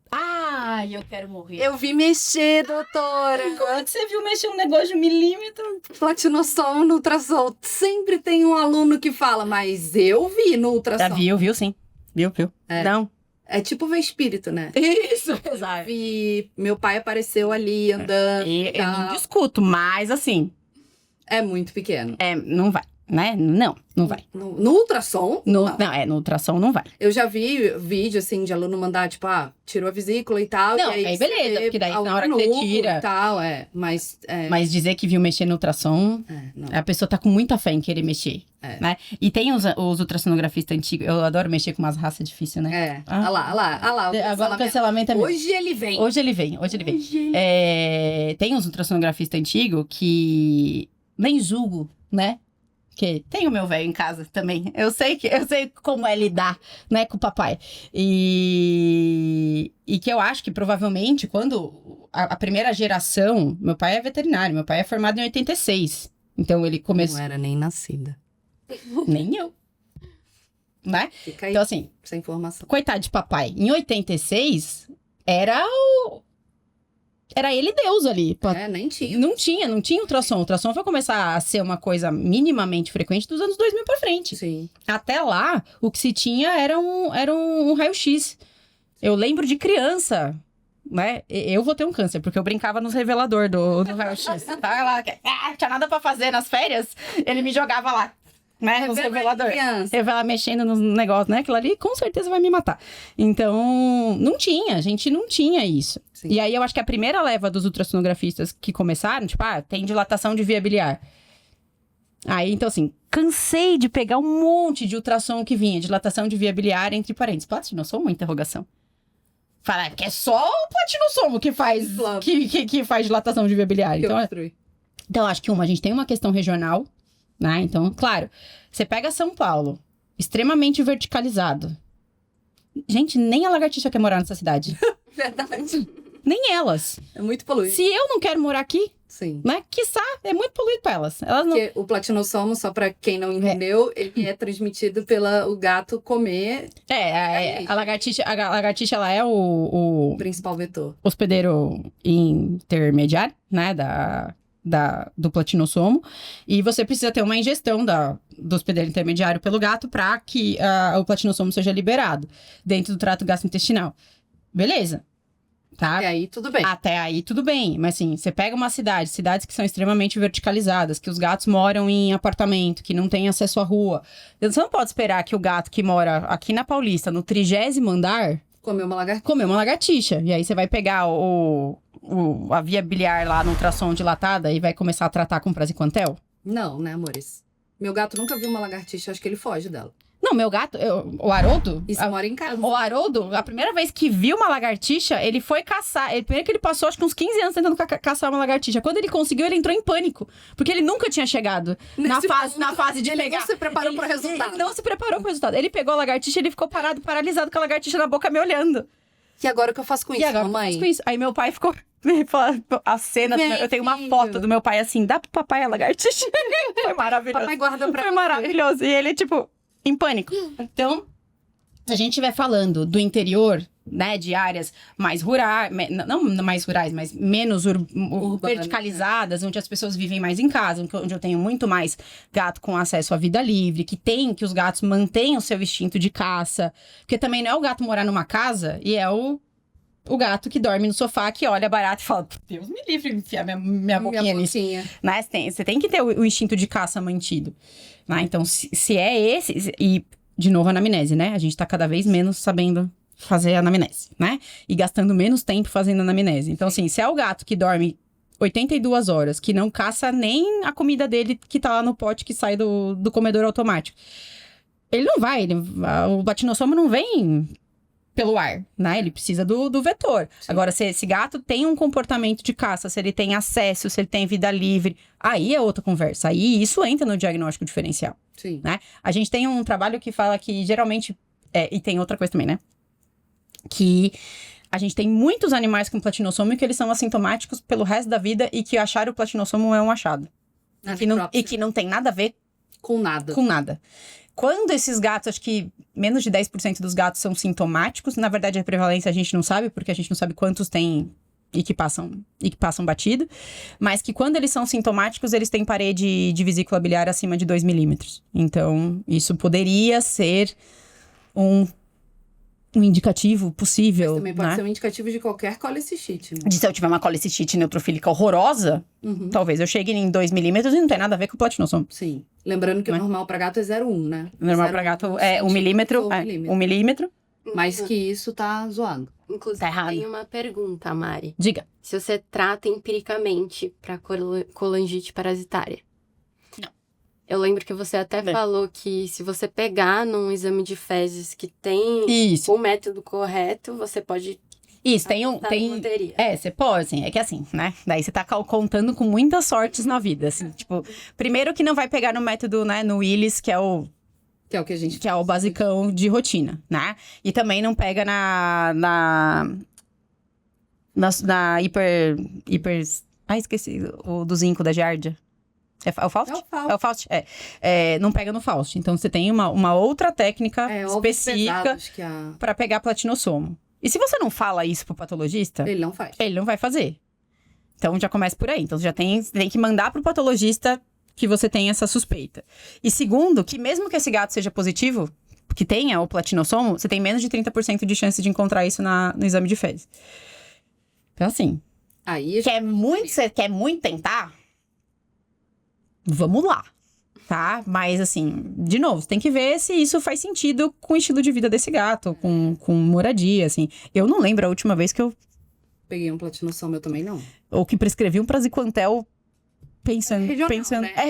Ai, eu quero morrer.
Eu vi mexer, doutora.
Como é que você viu mexer um negócio de 1 milímetro?
Platinossom no ultrassom. Sempre tem um aluno que fala, mas eu vi no ultrassom.
Viu sim. Viu.
É.
Não.
É tipo ver espírito, né?
Isso, exato.
E meu pai apareceu ali andando.
Eu não discuto, mas assim...
É muito pequeno.
Não vai, né? Não vai.
No ultrassom?
No ultrassom não vai.
Eu já vi vídeo, assim, de aluno mandar, tipo, tirou a vesícula e tal.
Não,
e aí
beleza, porque daí na hora que você tira...
E tal, mas
dizer que viu mexer no ultrassom,
não.
a pessoa tá com muita fé em querer mexer, né? E tem os ultrassonografistas antigos, eu adoro mexer com umas raças difíceis, né?
Olha lá.
Agora o cancelamento é meu.
Hoje ele vem.
Hoje ele vem. Tem uns ultrassonografistas antigos que nem julgo, né? Porque tem o meu velho em casa também. Eu sei como é lidar, né, com o papai. E que eu acho que provavelmente quando a primeira geração... Meu pai é veterinário, meu pai é formado em 86. Então ele começou...
Não era nem nascida.
Nem eu. Né?
Fica aí,
então assim...
essa informação.
Coitado de papai. Em 86, era ele Deus ali.
Nem tinha.
Não tinha ultrassom. O ultrassom foi começar a ser uma coisa minimamente frequente dos anos 2000 pra frente.
Sim.
Até lá, o que se tinha era um raio-x. Eu lembro de criança, né? Eu vou ter um câncer, porque eu brincava nos revelador do raio-x. Tava lá, tinha nada pra fazer nas férias, ele me jogava lá. Né, nos reveladores. Eu vai lá mexendo nos negócios, né? Aquilo ali com certeza vai me matar. Então, a gente não tinha isso. Sim. E aí eu acho que a primeira leva dos ultrassonografistas que começaram, tipo, tem dilatação de via biliar. Aí, então assim, cansei de pegar um monte de ultrassom que vinha, dilatação de via biliar, entre parênteses. Platinossomo? Interrogação. Falar que é só o platinossomo que faz dilatação de via biliar. Então, acho que a gente tem uma questão regional. Né? Então, claro, você pega São Paulo, extremamente verticalizado. Gente, nem a lagartixa quer morar nessa cidade.
Verdade.
Nem elas.
É muito poluído.
Se eu não quero morar aqui,
sim,
né? Quiçá, é muito poluído pra elas.
Porque o platinossomo, só pra quem não entendeu, ele é transmitido pelo gato comer.
A lagartixa, ela é o
principal vetor.
Hospedeiro intermediário, né? Do platinossomo, e você precisa ter uma ingestão do hospedeiro intermediário pelo gato para que o platinossomo seja liberado dentro do trato gastrointestinal. Beleza. Tá? Até aí tudo bem. Mas assim, você pega uma cidades que são extremamente verticalizadas, que os gatos moram em apartamento, que não tem acesso à rua. Você não pode esperar que o gato que mora aqui na Paulista, no 30º andar, comer uma lagartixa. E aí você vai pegar a via biliar lá no ultrassom dilatada e vai começar a tratar com praziquantel?
Não, né, amores? Meu gato nunca viu uma lagartixa, acho que ele foge dela.
Não, meu gato, o Haroldo...
Isso mora em casa.
O Haroldo, a primeira vez que viu uma lagartixa, ele foi caçar. Primeiro que ele passou, acho que uns 15 anos tentando caçar uma lagartixa. Quando ele conseguiu, ele entrou em pânico. Porque ele nunca tinha chegado na fase de pegar.
Ele não se preparou pro resultado.
Ele não se preparou pro resultado. Ele pegou a lagartixa, ele ficou paralisado com a lagartixa na boca me olhando.
E agora o que eu faço com isso, mamãe?
Aí meu pai ficou... A cena, eu tenho uma foto do meu pai assim, dá pro papai a lagartixa. Foi maravilhoso.
Papai guarda pra
Foi maravilhoso. E ele, tipo, em pânico. Então, a gente vai falando do interior, né, de áreas mais rurais, não mais rurais, mas menos verticalizadas, onde as pessoas vivem mais em casa, onde eu tenho muito mais gato com acesso à vida livre, que os gatos mantêm o seu instinto de caça. Porque também não é o gato morar numa casa e é o gato que dorme no sofá, que olha barato e fala, Deus me livre, enfiar minha boquinha nisso. Né? Você tem que ter o instinto de caça mantido. Né? Então, se é esse... E, de novo, a anamnese, né? A gente tá cada vez menos sabendo fazer a anamnese, né? E gastando menos tempo fazendo a anamnese. Então, assim, se é o gato que dorme 82 horas, que não caça nem a comida dele que tá lá no pote que sai do comedor automático, ele não vai, o platinossomo não vem pelo ar, né? Ele precisa do vetor. Sim. Agora, se esse gato tem um comportamento de caça, se ele tem acesso, se ele tem vida livre, aí é outra conversa. Aí isso entra no diagnóstico diferencial.
Sim.
Né? A gente tem um trabalho que fala que geralmente... e tem outra coisa também, né? Que a gente tem muitos animais com platinossomo que eles são assintomáticos pelo resto da vida e que achar o platinossomo é um achado. E que não tem nada a ver
com nada.
Com nada. Quando esses gatos, acho que menos de 10% dos gatos são sintomáticos. Na verdade, a prevalência a gente não sabe, porque a gente não sabe quantos tem e que passam batido. Mas que quando eles são sintomáticos, eles têm parede de vesícula biliar acima de 2 milímetros. Então, isso poderia ser um indicativo possível,
Mas também pode
né?
ser um indicativo de qualquer colecistite, né?
Se eu tiver uma colecistite neutrofílica horrorosa, talvez eu chegue em 2 milímetros e não tem nada a ver com o platinossomo.
Sim. Lembrando que o normal pra gato é 0,1, né?
O normal pra gato é 1 milímetro.
ou
1 milímetro.
Mais que isso, tá zoado.
Inclusive,
Tá errado.
tem uma pergunta, Mari.
Diga.
Se você trata empiricamente pra colangite parasitária.
Não.
Eu lembro que você até falou que se você pegar num exame de fezes que tem
Isso.
o método correto, você pode
Isso, tem
apostar em loteria.
você pode, assim, é que assim, né? Daí você tá contando com muitas sortes na vida, assim, tipo, primeiro que não vai pegar no método, né, no Willis, que é o
Que é o que a gente
que é o basicão de rotina, né? E também não pega na hiper... esqueci, o do zinco da Giardia. É o Faust?
É o Faust.
É o Faust, não pega no Faust. Então, você tem uma outra técnica específica
pesados que
pra pegar platinossomo. E se você não fala isso pro patologista,
ele não faz.
ele não vai fazer. Então, já começa por aí. Então, já tem que mandar pro patologista que você tem essa suspeita. E segundo, que mesmo que esse gato seja positivo, que tenha o platinossomo, você tem menos de 30% de chance de encontrar isso no exame de fezes. Então, assim,
Aí,
você quer muito tentar? Vamos lá, tá? Mas, assim, de novo, você tem que ver se isso faz sentido com o estilo de vida desse gato, com moradia, assim. Eu não lembro a última vez que eu...
peguei um platinossomo, eu também não.
Ou que prescrevi um praziquantel pensando...
Regional, né?
É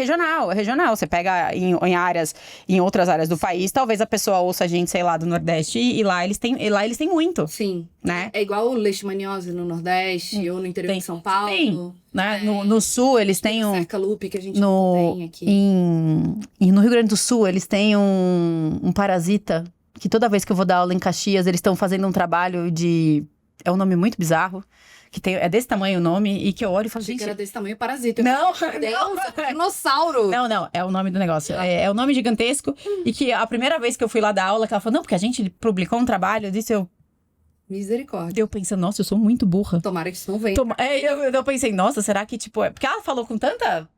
regional. Você pega em outras áreas do país, talvez a pessoa ouça a gente, sei lá, do Nordeste, e lá eles têm muito,
Sim.
né?
É igual o leishmaniose no Nordeste ou no interior de São Paulo.
Sim, né? No Sul, eles têm
Cerca-lupe, que a gente não tem aqui.
E no Rio Grande do Sul, eles têm um parasita que toda vez que eu vou dar aula em Caxias, eles estão fazendo um trabalho de... É um nome muito bizarro, que é desse tamanho o nome, e que eu olho e falo,
Achei
gente...
que era desse tamanho parasita.
Não,
Dinossauro.
Não, é o nome do negócio. É o nome gigantesco. E que a primeira vez que eu fui lá dar aula, que ela falou, não, porque a gente publicou um trabalho,
Misericórdia.
eu pensando, nossa, eu sou muito burra.
Tomara que isso não venha.
Eu pensei, nossa, será que, tipo... Porque ela falou com tanta...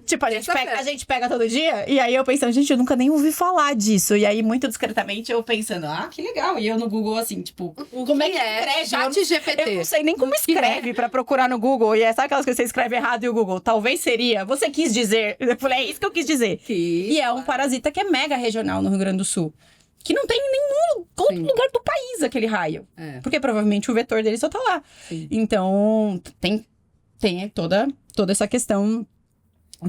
Tipo, a gente pega todo dia. E aí eu pensando, gente, eu nunca nem ouvi falar disso. E aí, muito discretamente, eu pensando, que legal. E eu no Google, assim, tipo, como é que escreve?
Chat GPT.
Eu não sei nem como escreve pra procurar no Google. E sabe aquelas coisas que você escreve errado e o Google? Talvez seria. Você quis dizer. Eu falei, é isso que eu quis dizer. E é um parasita que é mega regional no Rio Grande do Sul. Que não tem em nenhum outro lugar do país aquele raio. Porque provavelmente o vetor dele só tá lá.
Sim.
Então, tem toda essa questão...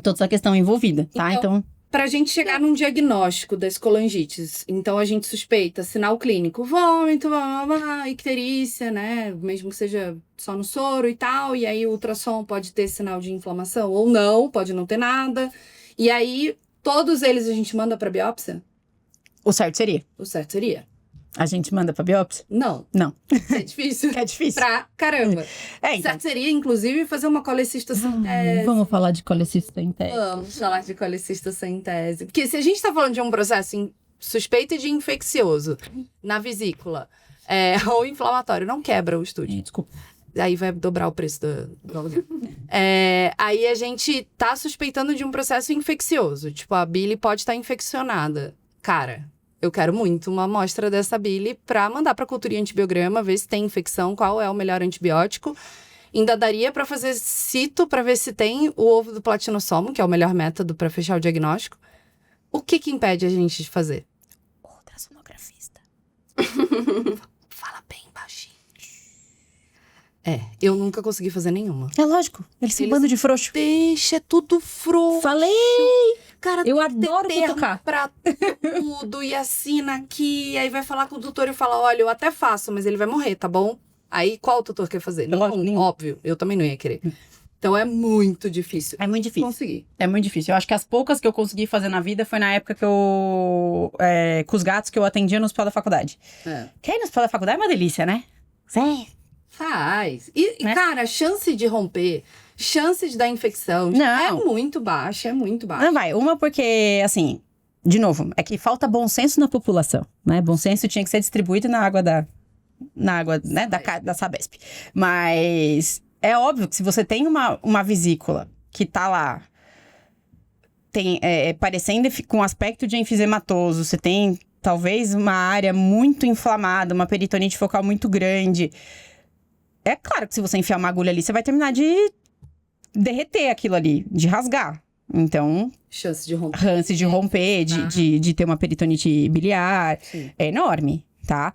Toda essa questão envolvida, tá? Então...
Pra gente chegar num diagnóstico das colangites, então a gente suspeita sinal clínico, vômito, icterícia, né? Mesmo que seja só no soro e tal. E aí o ultrassom pode ter sinal de inflamação ou não, pode não ter nada. E aí, todos eles a gente manda pra biópsia?
O certo seria.
O certo seria.
A gente manda pra biópsia?
Não.
Não.
É difícil.
É difícil.
Pra caramba.
Então.
Certo seria, inclusive, fazer uma colecista sem tese.
Vamos falar de colecista em tese.
Vamos falar de colecista sem tese. Porque se a gente tá falando de um processo suspeito de infeccioso na vesícula ou inflamatório, não quebra o estúdio.
Desculpa.
Aí vai dobrar o preço do aluguel. Aí a gente tá suspeitando de um processo infeccioso. Tipo, a bile pode estar infeccionada. Cara, eu quero muito uma amostra dessa bile pra mandar pra cultura e antibiograma, ver se tem infecção, qual é o melhor antibiótico. Ainda daria pra fazer cito pra ver se tem o ovo do platinossomo, que é o melhor método pra fechar o diagnóstico. O que impede a gente de fazer?
Ultrassonografista.
Fala bem baixinho. Eu nunca consegui fazer nenhuma.
É lógico. Eles são um bando de frouxo.
Deixa, é tudo frouxo.
Falei!
Cara,
Eu
tem que ter
adoro
termo
cutucar.
pra tudo e assina aqui. Aí vai falar com o tutor e fala, olha, eu até faço, mas ele vai morrer, tá bom? Aí qual tutor quer fazer? Não, óbvio, eu também não ia querer. Então é muito difícil.
É muito difícil.
Conseguir.
É muito difícil. Eu acho que as poucas que eu consegui fazer na vida foi na época que eu... com os gatos que eu atendia no hospital da faculdade. Que aí no hospital da faculdade é uma delícia, né? Sim.
Faz. E,
Né?
cara, a chance de romper, chance de dar infecção
Não.
é muito baixa, é muito baixa.
Não vai. Uma porque, assim... de novo, é que falta bom senso na população, né? Bom senso tinha que ser distribuído na água né, da Sabesp. Mas é óbvio que se você tem uma vesícula que tá lá, parecendo com aspecto de enfisematoso, você tem talvez uma área muito inflamada, uma peritonite focal muito grande. É claro que se você enfiar uma agulha ali, você vai terminar de derreter aquilo ali, de rasgar. Então,
chance de romper,
de ter uma peritonite biliar,
Sim.
é enorme, tá?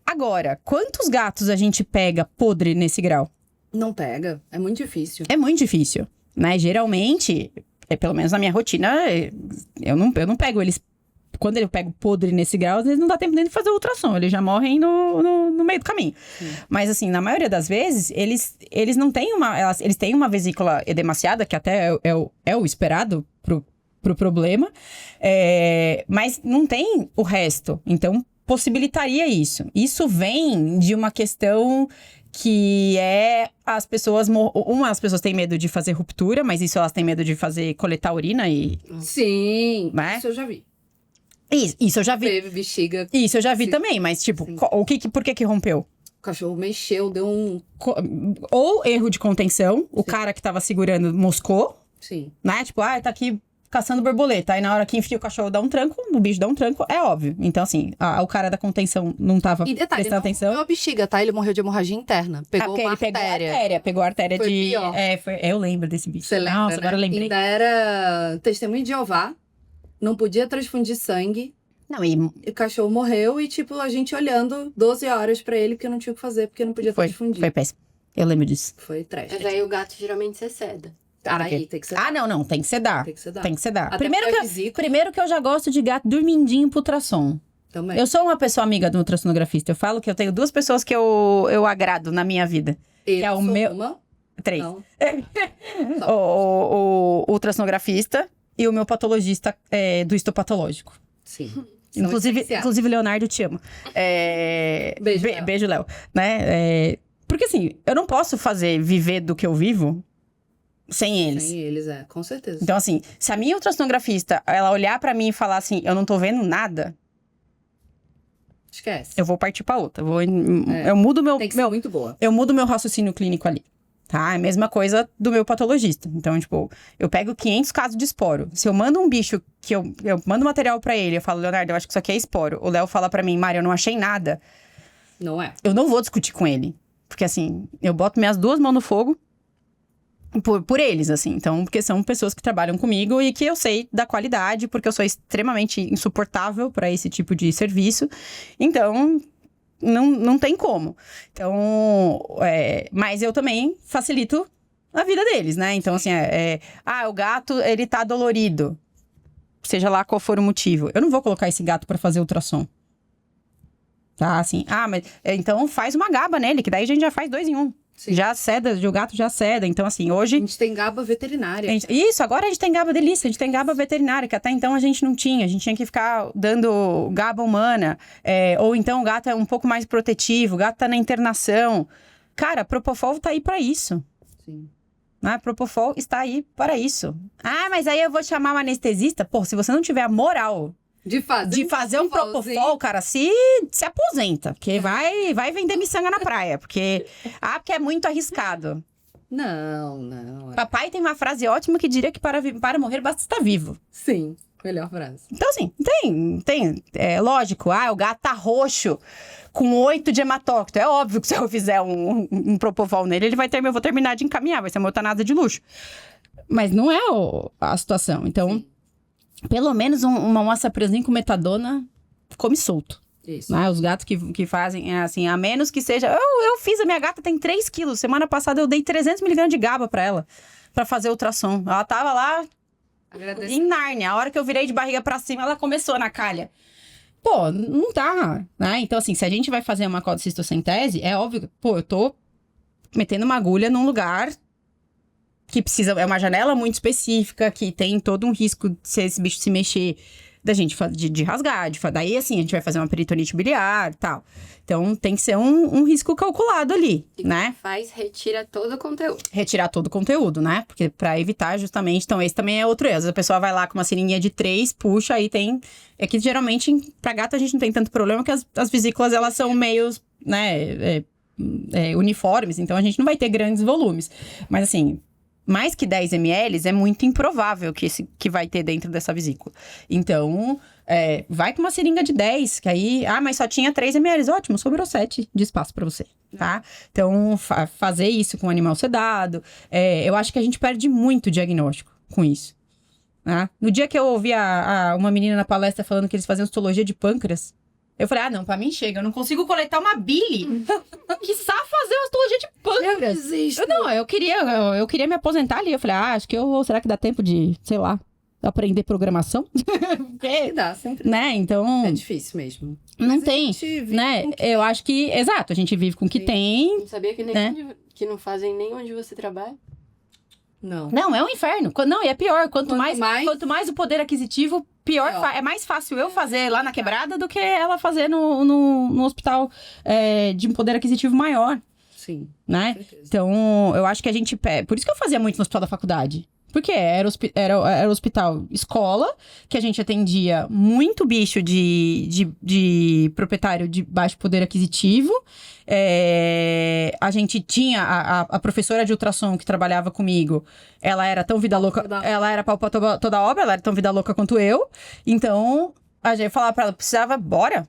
Agora, quantos gatos a gente pega podre nesse grau?
Não pega, é muito difícil.
É muito difícil, né? Geralmente, pelo menos na minha rotina, eu não pego eles. Quando eu pego podre nesse grau, às vezes não dá tempo nem de fazer o ultrassom, eles já morrem no meio do caminho.
Sim.
Mas assim, na maioria das vezes, eles não têm eles têm uma vesícula edemaciada, que até é o esperado pro problema, mas não tem o resto. Então, possibilitaria isso. Isso vem de uma questão que as pessoas têm medo de fazer ruptura, mas isso elas têm medo de coletar urina e...
Sim,
né?
isso eu já vi.
Isso eu já vi.
Teve bexiga.
Isso eu já vi
Sim.
também, mas tipo,
Sim.
por que rompeu?
O cachorro mexeu, deu um...
Ou erro de contenção, o cara que tava segurando moscou,
Sim.
né? Tipo, tá aqui caçando borboleta. Aí na hora que enfia o cachorro dá um tranco, o bicho dá um tranco, é óbvio. Então assim, o cara da contenção não tava
E detalhe,
prestando atenção.
não a bexiga, tá? Ele morreu de hemorragia interna. Pegou
Porque
uma
ele
artéria.
pegou a artéria
Foi
de...
pior.
Eu lembro desse bicho.
Você lembra,
Nossa,
né?
agora eu lembrei.
Ainda era testemunho de Jeová. Não podia transfundir sangue.
Não, e
E o cachorro morreu e, tipo, a gente olhando 12 horas pra ele, porque não tinha o que fazer, porque não podia transfundir.
foi péssimo. Eu lembro disso.
Foi trash.
Mas aí o gato geralmente você ceda.
Aí tem que ser.
Não, tem que sedar.
Tem que ser dado.
Tem que sedar.
Até
Primeiro
porque
que,
a vesícula
primeiro que eu já gosto de gato dormindinho pro ultrassom.
também.
Eu sou uma pessoa amiga do ultrassonografista. Eu falo que eu tenho 2 pessoas que eu agrado na minha vida.
Eu
é o
sou
meu-
uma,
3.
não.
O ultrassonografista e o meu patologista do histopatológico.
Sim. São essenciais.
Inclusive, Leonardo, te amo.
Beijo, Léo.
Beijo, Léo. Né? Porque assim, eu não posso viver do que eu vivo sem eles.
Sem eles, com certeza.
Então, assim, se a minha ultrassonografista, ela olhar pra mim e falar assim, eu não tô vendo nada,
Esquece.
eu vou partir pra outra. Eu mudo
Tem que ser muito boa.
eu mudo meu raciocínio clínico ali. Tá? É a mesma coisa do meu patologista. Então, tipo, eu pego 500 casos de esporo. Se eu mando um bicho que eu mando material pra ele, eu falo, Leonardo, eu acho que isso aqui é esporo. O Léo fala pra mim, Mari, eu não achei nada.
Não é?
Eu não vou discutir com ele. Porque, assim, eu boto minhas 2 mãos no fogo por eles, assim. Então, porque são pessoas que trabalham comigo e que eu sei da qualidade, porque eu sou extremamente insuportável pra esse tipo de serviço. Então, não tem como. Então, mas eu também facilito a vida deles, né? Então, assim, o gato, ele tá dolorido. Seja lá qual for o motivo. Eu não vou colocar esse gato pra fazer ultrassom. Tá, assim, mas então faz uma gaba nele, que daí a gente já faz 2 em 1.
Sim.
Já ceda, o gato já ceda. Então, assim,
A
hoje...
gente tem gaba veterinária.
Isso, agora a gente tem gaba delícia, a gente tem gaba veterinária, que até então a gente não tinha. A gente tinha que ficar dando gaba humana. Ou então o gato é um pouco mais protetivo, o gato tá na internação. Cara, a Propofol tá aí pra isso.
Sim.
A Propofol está aí para isso. Mas aí eu vou chamar um anestesista? Pô, se você não tiver a moral
De fazer
um Propofol, cara, se aposenta. Porque vai vender miçanga na praia. Porque é muito arriscado.
Não.
Papai tem uma frase ótima que diria que para morrer basta estar vivo.
Sim, melhor frase.
Então, assim, tem. É lógico, o gato tá roxo, com 8 de hematócrito. É óbvio que se eu fizer um Propofol nele, eu vou terminar de encaminhar, vai ser uma eutanásia de luxo. Mas não é a situação. Então,
Sim.
pelo menos uma açaprilzinho com metadona come solto.
Isso.
Né? Os gatos que fazem, assim, a menos que seja... Eu fiz, a minha gata tem 3 quilos. Semana passada eu dei 300 miligramas de GABA pra ela, pra fazer ultrassom. Ela tava lá
Agradeço.
em Nárnia. A hora que eu virei de barriga pra cima, ela começou na calha. Pô, não dá, né? Então, assim, se a gente vai fazer uma colcistocentese, é óbvio que, eu tô metendo uma agulha num lugar que precisa... É uma janela muito específica, que tem todo um risco de se esse bicho se mexer, da gente de rasgar, daí assim, a gente vai fazer uma peritonite biliar e tal. Então, tem que ser um risco calculado ali, né?
Retira todo o conteúdo.
Retirar todo o conteúdo, né? Porque pra evitar justamente... Então, esse também é outro erro. Às vezes a pessoa vai lá com uma seringuinha de 3, puxa, aí tem... É que geralmente, pra gato, a gente não tem tanto problema, porque as vesículas, elas são meio, né, uniformes. Então, a gente não vai ter grandes volumes. Mas, assim... Mais que 10 ml é muito improvável que vai ter dentro dessa vesícula. Então, vai com uma seringa de 10, que aí... mas só tinha 3 ml. Ótimo, sobrou 7 de espaço pra você, tá? Então, fazer isso com o animal sedado. Eu acho que a gente perde muito diagnóstico com isso. Tá? No dia que eu ouvi uma menina na palestra falando que eles faziam histologia de pâncreas, eu falei, não, pra mim chega, eu não consigo coletar uma bile. Quiçá fazer uma histologia de pâncreas.
Eu desisto.
Eu queria me aposentar ali. Eu falei, acho que será que dá tempo de, sei lá, aprender programação?
Porque dá, sempre.
Né, então...
É difícil mesmo.
Não tem, né? Eu acho que, exato, a gente vive com o que tem.
Não sabia que nem que não fazem nem onde você trabalha?
Não, é um inferno. Não, e é pior. Quanto mais o poder aquisitivo, pior. É mais fácil eu fazer lá na quebrada do que ela fazer no hospital de um poder aquisitivo maior.
Sim.
Né? Então, eu acho que a gente... Por isso que eu fazia muito no hospital da faculdade. Porque era hospital escola, que a gente atendia muito bicho de proprietário de baixo poder aquisitivo. A gente tinha a professora de ultrassom que trabalhava comigo. Ela era tão vida louca, ela era pau pra toda obra, ela era tão vida louca quanto eu. Então, a gente falava pra ela, precisava, bora.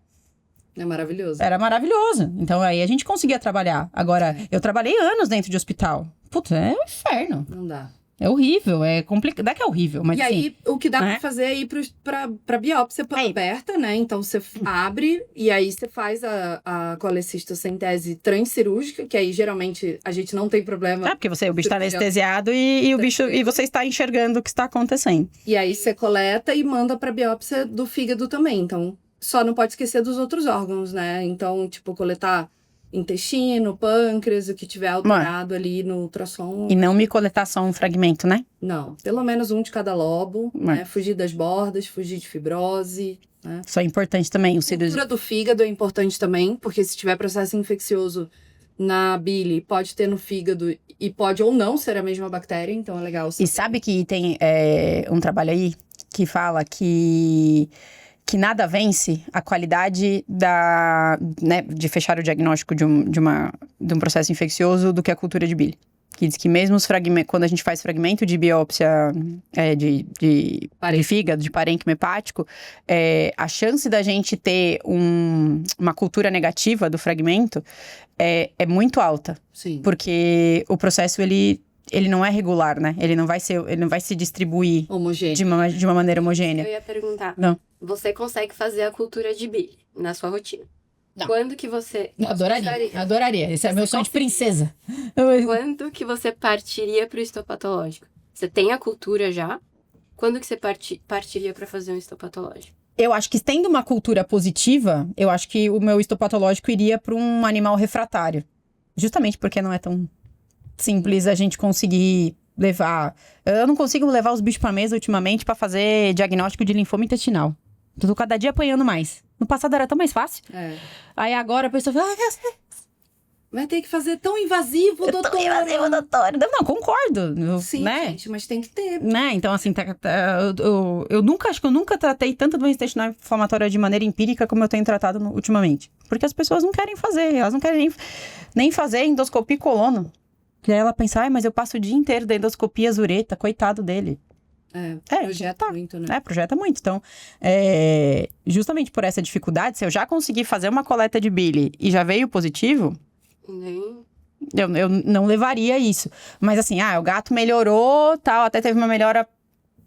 É maravilhoso.
Era maravilhoso. Então, aí a gente conseguia trabalhar. Agora, eu trabalhei anos dentro de hospital. Putz, é um inferno.
Não dá.
É horrível, é complicado. Não é que é horrível, mas
e
assim...
E aí, o que dá pra fazer é ir pra biópsia aberta, né? Então, você abre e aí você faz a colecistocentese transcirúrgica, que aí, geralmente, a gente não tem problema.
Porque o bicho tá anestesiado e você está enxergando o que está acontecendo.
E aí, você coleta e manda pra biópsia do fígado também. Então, só não pode esquecer dos outros órgãos, né? Então, tipo, coletar... intestino, pâncreas, o que tiver alterado ali no ultrassom.
E não me coletar só um fragmento, né?
Não, pelo menos um de cada lobo, né? Fugir das bordas, fugir de fibrose, né?
Isso é importante também.
A cultura do fígado é importante também, porque se tiver processo infeccioso na bile, pode ter no fígado e pode ou não ser a mesma bactéria, então é legal.
E sabe que tem um trabalho aí que fala que nada vence a qualidade de fechar o diagnóstico de um processo infeccioso do que a cultura de bile. Que diz que mesmo os fragmentos, quando a gente faz fragmento de biópsia de fígado, de parênquima hepático, a chance da gente ter uma cultura negativa do fragmento é muito alta.
Sim.
Porque o processo, ele não é regular, né? Ele não vai se distribuir de uma maneira homogênea.
Eu ia perguntar.
Não.
Você consegue fazer a cultura de bile na sua rotina?
Não.
Quando que você...
Adoraria. Esse é meu sonho de princesa.
Quando que você partiria pro histopatológico? Você tem a cultura já? Quando que você partiria para fazer um histopatológico?
Eu acho que tendo uma cultura positiva, eu acho que o meu histopatológico iria para um animal refratário. Justamente porque não é tão simples a gente conseguir levar... Eu não consigo levar os bichos pra mesa ultimamente para fazer diagnóstico de linfoma intestinal. Eu tô cada dia apanhando mais. No passado era tão mais fácil. Aí agora a pessoa fala...
Vai ter que fazer tão invasivo, doutor.
Tão invasivo, doutor. Não, concordo.
Sim,
né?
gente, mas tem que ter.
Né? Então, assim, acho que eu nunca tratei tanta doença intestinal inflamatória de maneira empírica como eu tenho tratado ultimamente. Porque as pessoas não querem fazer. Elas não querem nem fazer endoscopia e colono. Que aí ela pensa, mas eu passo o dia inteiro da endoscopia zureta, coitado dele.
Projeta muito, né?
Projeta muito. Então, justamente por essa dificuldade, se eu já consegui fazer uma coleta de bile e já veio positivo, eu não levaria isso. Mas assim, o gato melhorou, tal, até teve uma melhora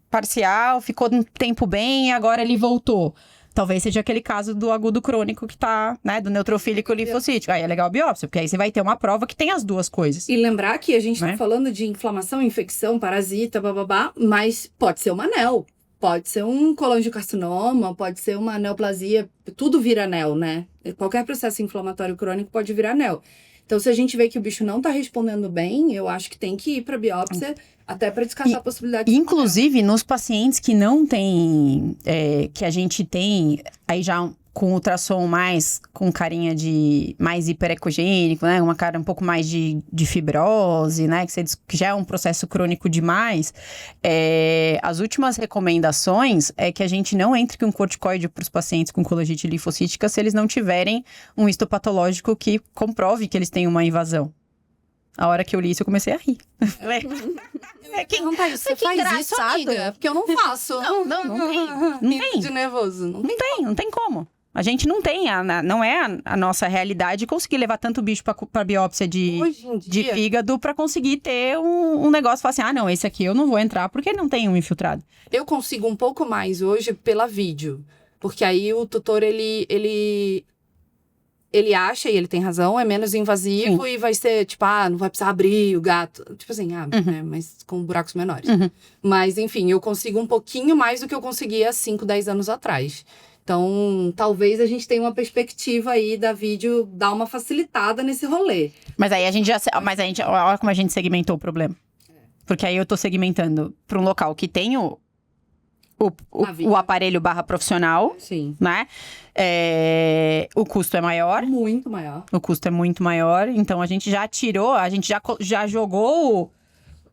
parcial, ficou um tempo bem e agora ele voltou. Talvez seja aquele caso do agudo crônico que tá, né, do neutrofílico linfocítico. Aí é legal a biópsia, porque aí você vai ter uma prova que tem as duas coisas.
E lembrar que a gente tá falando de inflamação, infecção, parasita, bababá, mas pode ser uma anel, pode ser um colangiocarcinoma, pode ser uma neoplasia, tudo vira anel, né? Qualquer processo inflamatório crônico pode virar anel. Então, se a gente vê que o bicho não tá respondendo bem, eu acho que tem que ir pra biópsia, até pra descartar a possibilidade de...
Inclusive, nos pacientes que não tem, que a gente tem, aí já com ultrassom mais, com carinha de mais hiperecogênico, né? Uma cara um pouco mais de fibrose, né? Que já é um processo crônico demais. As últimas recomendações é que a gente não entre com corticoide para os pacientes com colangite linfocítica se eles não tiverem um histopatológico que comprove que eles têm uma invasão. A hora que eu li isso, eu comecei a rir.
Você faz isso, amiga? Porque eu não faço.
Não tem.
De nervoso.
Não tem como. A gente não tem, não é a nossa realidade conseguir levar tanto bicho pra biópsia de fígado pra conseguir ter um negócio, falar assim, não, esse aqui eu não vou entrar porque ele não tem um infiltrado.
Eu consigo um pouco mais hoje pela vídeo, porque aí o tutor, ele acha, e ele tem razão, é menos invasivo. Sim. E vai ser, tipo, não vai precisar abrir o gato. Tipo assim, né, mas com buracos menores. Mas, enfim, eu consigo um pouquinho mais do que eu conseguia 5, 10 anos atrás. Então, talvez a gente tenha uma perspectiva aí da vídeo dar uma facilitada nesse rolê.
Mas aí a gente olha como a gente segmentou o problema. Porque aí eu tô segmentando para um local que tem o aparelho /profissional. Sim. Né? O custo é maior.
Muito maior.
O custo é muito maior. Então, a gente já tirou, a gente já jogou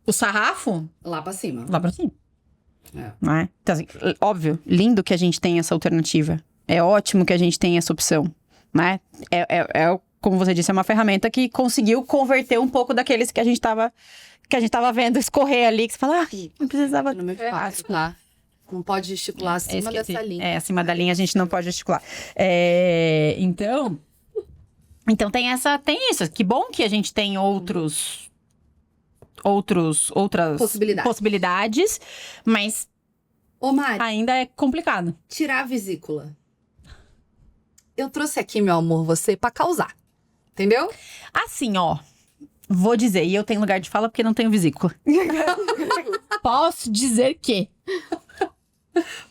o sarrafo...
Lá pra cima.
Né? Então, assim, óbvio, lindo que a gente tem essa alternativa. É ótimo que a gente tem essa opção. Né? Como você disse, é uma ferramenta que conseguiu converter um pouco daqueles que a gente tava vendo escorrer ali. Que você fala, não precisava...
No meu espaço, lá. Não pode gesticular acima dessa linha.
Acima da linha a gente não pode gesticular. Então tem isso. Que bom que a gente tem outras possibilidades, mas
Mari,
ainda é complicado.
Tirar a vesícula. Eu trouxe aqui, meu amor, você pra causar. Entendeu?
Assim, vou dizer, e eu tenho lugar de fala porque não tenho vesícula. Posso dizer que...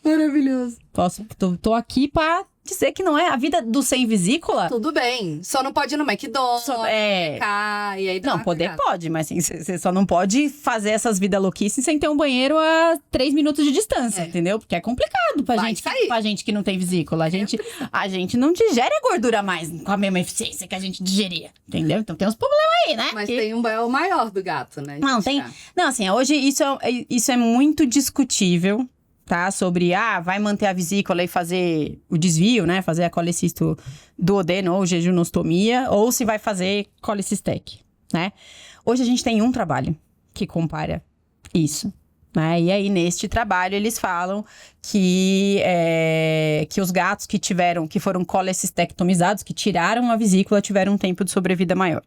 Maravilhoso.
Tô aqui pra dizer que não é a vida do sem vesícula.
Tudo bem. Só não pode ir no McDonald's, e aí
não, poder pode, mas assim, você só não pode fazer essas vidas louquices sem ter um banheiro a 3 minutos de distância, entendeu? Porque é complicado pra gente que não tem vesícula. A gente não digere a gordura mais com a mesma eficiência que a gente digeria, entendeu? Então tem uns problemas aí, né?
Mas tem um belo maior do gato, né?
Não, assim, hoje isso é muito discutível. Tá? Sobre, vai manter a vesícula e fazer o desvio, né? Fazer a colecisto duodeno ou jejunostomia, ou se vai fazer colecistec, né? Hoje a gente tem um trabalho que compara isso, né? E aí, neste trabalho, eles falam que os gatos que foram colecistectomizados, que tiraram a vesícula, tiveram um tempo de sobrevida maior.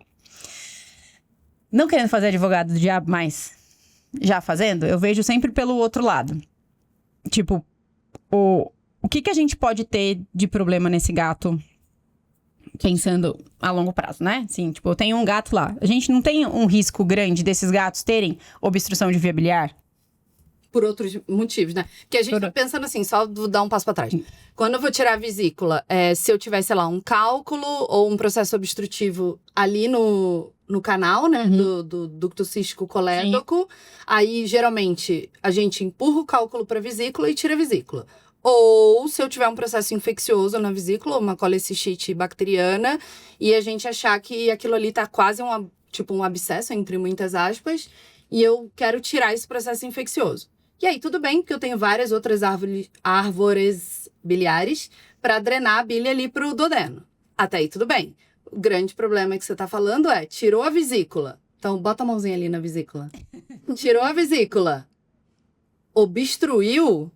Não querendo fazer advogado do diabo, mas já fazendo, eu vejo sempre pelo outro lado. Tipo, o que a gente pode ter de problema nesse gato pensando a longo prazo, né? Assim, tipo, eu tenho um gato lá. A gente não tem um risco grande desses gatos terem obstrução de via biliar?
Por outros motivos, né? Porque a gente tá pensando assim, só vou dar um passo pra trás. Quando eu vou tirar a vesícula, se eu tiver, sei lá, um cálculo ou um processo obstrutivo ali no canal, né? Do ducto cístico colédoco. Aí, geralmente, a gente empurra o cálculo pra vesícula e tira a vesícula. Ou se eu tiver um processo infeccioso na vesícula, uma colecistite bacteriana, e a gente achar que aquilo ali tá quase um abscesso, entre muitas aspas, e eu quero tirar esse processo infeccioso. E aí, tudo bem, porque eu tenho várias outras árvores biliares para drenar a bile ali pro duodeno. Até aí, tudo bem. O grande problema que você tá falando tirou a vesícula. Então, bota a mãozinha ali na vesícula. Tirou a vesícula. Obstruiu.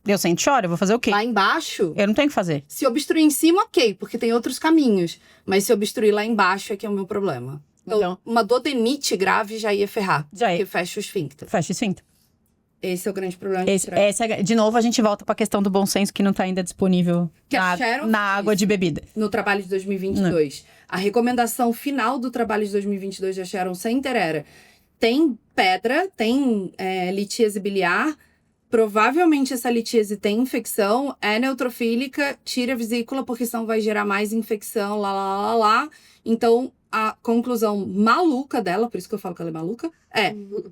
Eu sempre choro, eu vou fazer o quê?
Lá embaixo.
Eu não tenho o que fazer.
Se obstruir em cima, ok, porque tem outros caminhos. Mas se obstruir lá embaixo é que é o meu problema. Então, uma duodenite grave já ia ferrar. Porque fecha o esfíncter.
Fecha o esfíncter.
Esse é o grande problema.
De novo, a gente volta pra questão do bom senso que não tá ainda disponível na água de bebida.
No trabalho de 2022. Não. A recomendação final do trabalho de 2022 da Sharon Center era: tem pedra, tem litíase biliar, provavelmente essa litíase tem infecção, é neutrofílica, tira a vesícula porque senão vai gerar mais infecção, lá. Então, a conclusão maluca dela, por isso que eu falo que ela é maluca,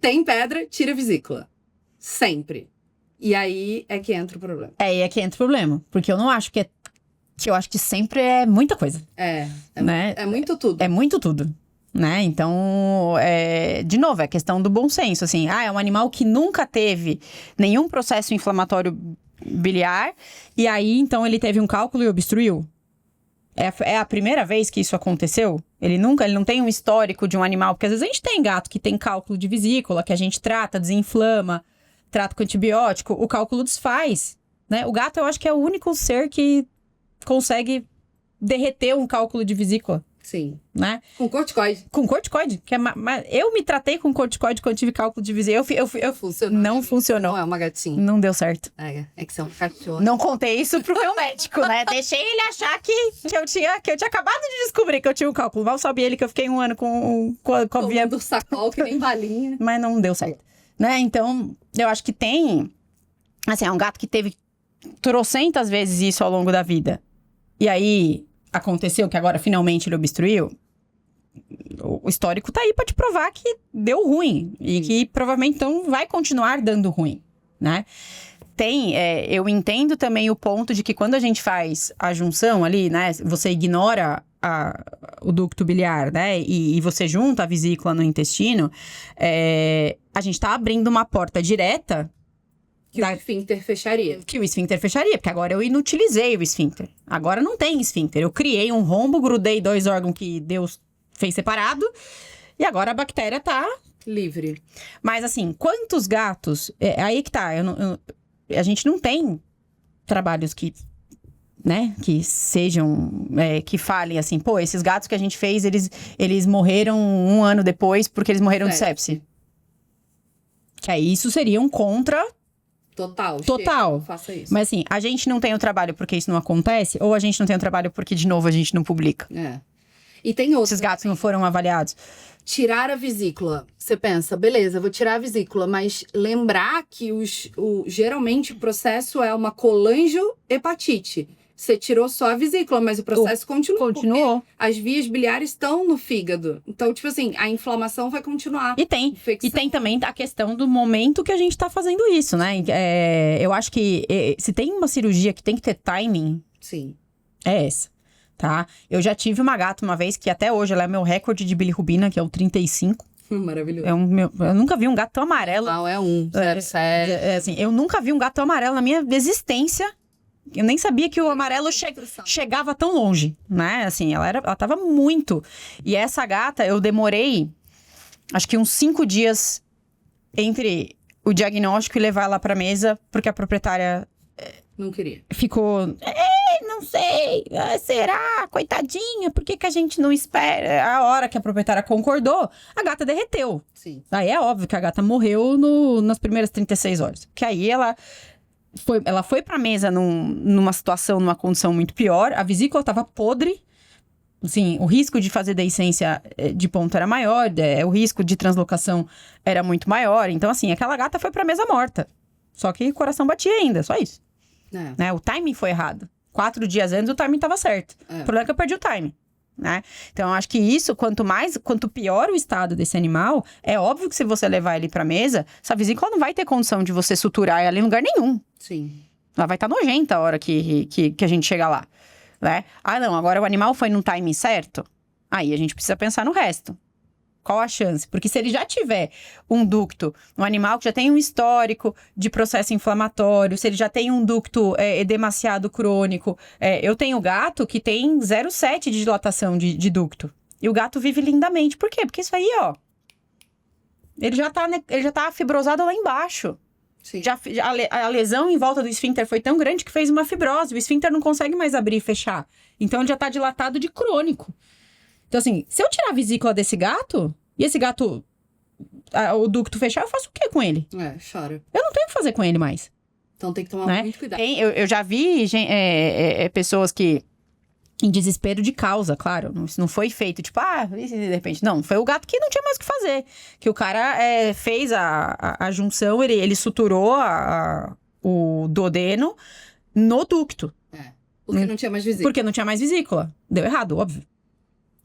tem pedra, tira a vesícula. Sempre. E aí é que entra o problema.
É que entra o problema. Porque eu não acho que eu acho que sempre é muita coisa.
Né? É muito tudo.
É muito tudo. Né? Então, de novo, é a questão do bom senso, assim. É um animal que nunca teve nenhum processo inflamatório biliar, e aí, então, ele teve um cálculo e obstruiu. É a primeira vez que isso aconteceu? Ele não tem um histórico de um animal, porque às vezes a gente tem gato que tem cálculo de vesícula, que a gente trata, desinflama, trata com antibiótico, o cálculo desfaz, né? O gato, eu acho que é o único ser que consegue derreter um cálculo de vesícula.
Sim.
Né?
Com corticoide.
Com corticoide. Eu me tratei com corticoide quando tive cálculo de vesícula.
Funcionou.
Não funcionou.
Não é uma gatinha.
Não deu certo.
É que são cachorros.
Não contei isso pro meu médico, né? Deixei ele achar que eu tinha acabado de descobrir que eu tinha um cálculo. Mal sabia ele que eu fiquei 1 ano com a via
do sacol, que nem balinha.
Mas não deu certo. Né? Então, eu acho que tem... Assim, é um gato que teve trocentas vezes isso ao longo da vida. E aí... aconteceu que agora finalmente ele obstruiu, o histórico tá aí pra te provar que deu ruim. E que provavelmente então vai continuar dando ruim, né? Eu entendo também o ponto de que quando a gente faz a junção ali, né? Você ignora o ducto biliar, né? E você junta a vesícula no intestino, a gente tá abrindo uma porta direta
que o esfíncter fecharia.
Que o esfíncter fecharia, porque agora eu inutilizei o esfíncter. Agora não tem esfíncter. Eu criei um rombo, grudei 2 órgãos que Deus fez separado, e agora a bactéria tá...
livre.
Mas assim, quantos gatos... aí que tá, a gente não tem trabalhos que... né, que sejam... que falem assim, pô, esses gatos que a gente fez, eles morreram 1 ano depois porque eles morreram de sepse. Que aí isso seria um contra...
Total.
Chega,
faça isso.
Mas assim, a gente não tem o trabalho porque isso não acontece, ou a gente não tem o trabalho porque, de novo, a gente não publica.
E tem outros.
Esses gatos não foram avaliados.
Tirar a vesícula. Você pensa, beleza, vou tirar a vesícula, mas lembrar que geralmente o processo é uma colangiohepatite. Você tirou só a vesícula, mas o processo continuou. As vias biliares estão no fígado. Então, tipo assim, a inflamação vai continuar.
E tem também a questão do momento que a gente tá fazendo isso, né? Eu acho que se tem uma cirurgia que tem que ter timing...
Sim.
É essa, tá? Eu já tive uma gata uma vez, que até hoje ela é meu recorde de bilirrubina, que é o 35.
Maravilhoso.
Eu nunca vi um gato tão amarelo.
Não, é 1. Sério.
Assim, eu nunca vi um gato tão amarelo na minha existência. Eu nem sabia que o amarelo chegava tão longe, né? Assim, ela tava muito. E essa gata, eu demorei, acho que uns 5 dias entre o diagnóstico e levar ela pra mesa, porque a proprietária...
não queria.
Ficou... não sei, será? Coitadinha, por que a gente não espera? A hora que a proprietária concordou, a gata derreteu.
Sim.
Aí é óbvio que a gata morreu nas primeiras 36 horas. Que aí ela foi pra mesa numa situação, numa condição muito pior. A vesícula tava podre. Assim, o risco de fazer deiscência de ponto era maior. O risco de translocação era muito maior. Então, assim, aquela gata foi pra mesa morta. Só que o coração batia ainda, só isso. Né? O timing foi errado. 4 dias antes, o timing tava certo. O problema é que eu perdi o timing. Né? Então, eu acho que isso, quanto pior o estado desse animal, é óbvio que se você levar ele pra mesa, essa vesícula não vai ter condição de você suturar ela em lugar nenhum.
Sim.
Ela vai estar nojenta a hora que a gente chegar lá. Né? Ah, não, agora o animal foi num timing certo? Aí a gente precisa pensar no resto. Qual a chance? Porque se ele já tiver um ducto, um animal que já tem um histórico de processo inflamatório, se ele já tem um ducto edemaciado crônico... eu tenho gato que tem 0,7 de dilatação de ducto. E o gato vive lindamente. Por quê? Porque isso aí, ó... Ele já tá fibrosado lá embaixo.
Sim.
A lesão em volta do esfíncter foi tão grande que fez uma fibrose. O esfíncter não consegue mais abrir e fechar. Então, ele já tá dilatado de crônico. Então, assim, se eu tirar a vesícula desse gato, e esse gato, o ducto fechar, eu faço o que com ele?
Chora.
Eu não tenho o que fazer com ele mais.
Então tem que tomar muito cuidado.
Eu já vi pessoas que, em desespero de causa, claro, isso não foi feito, tipo, de repente, não, foi o gato que não tinha mais o que fazer. Que o cara fez a junção, ele suturou o duodeno no ducto.
Porque não tinha mais vesícula.
Porque não tinha mais vesícula. Deu errado, óbvio.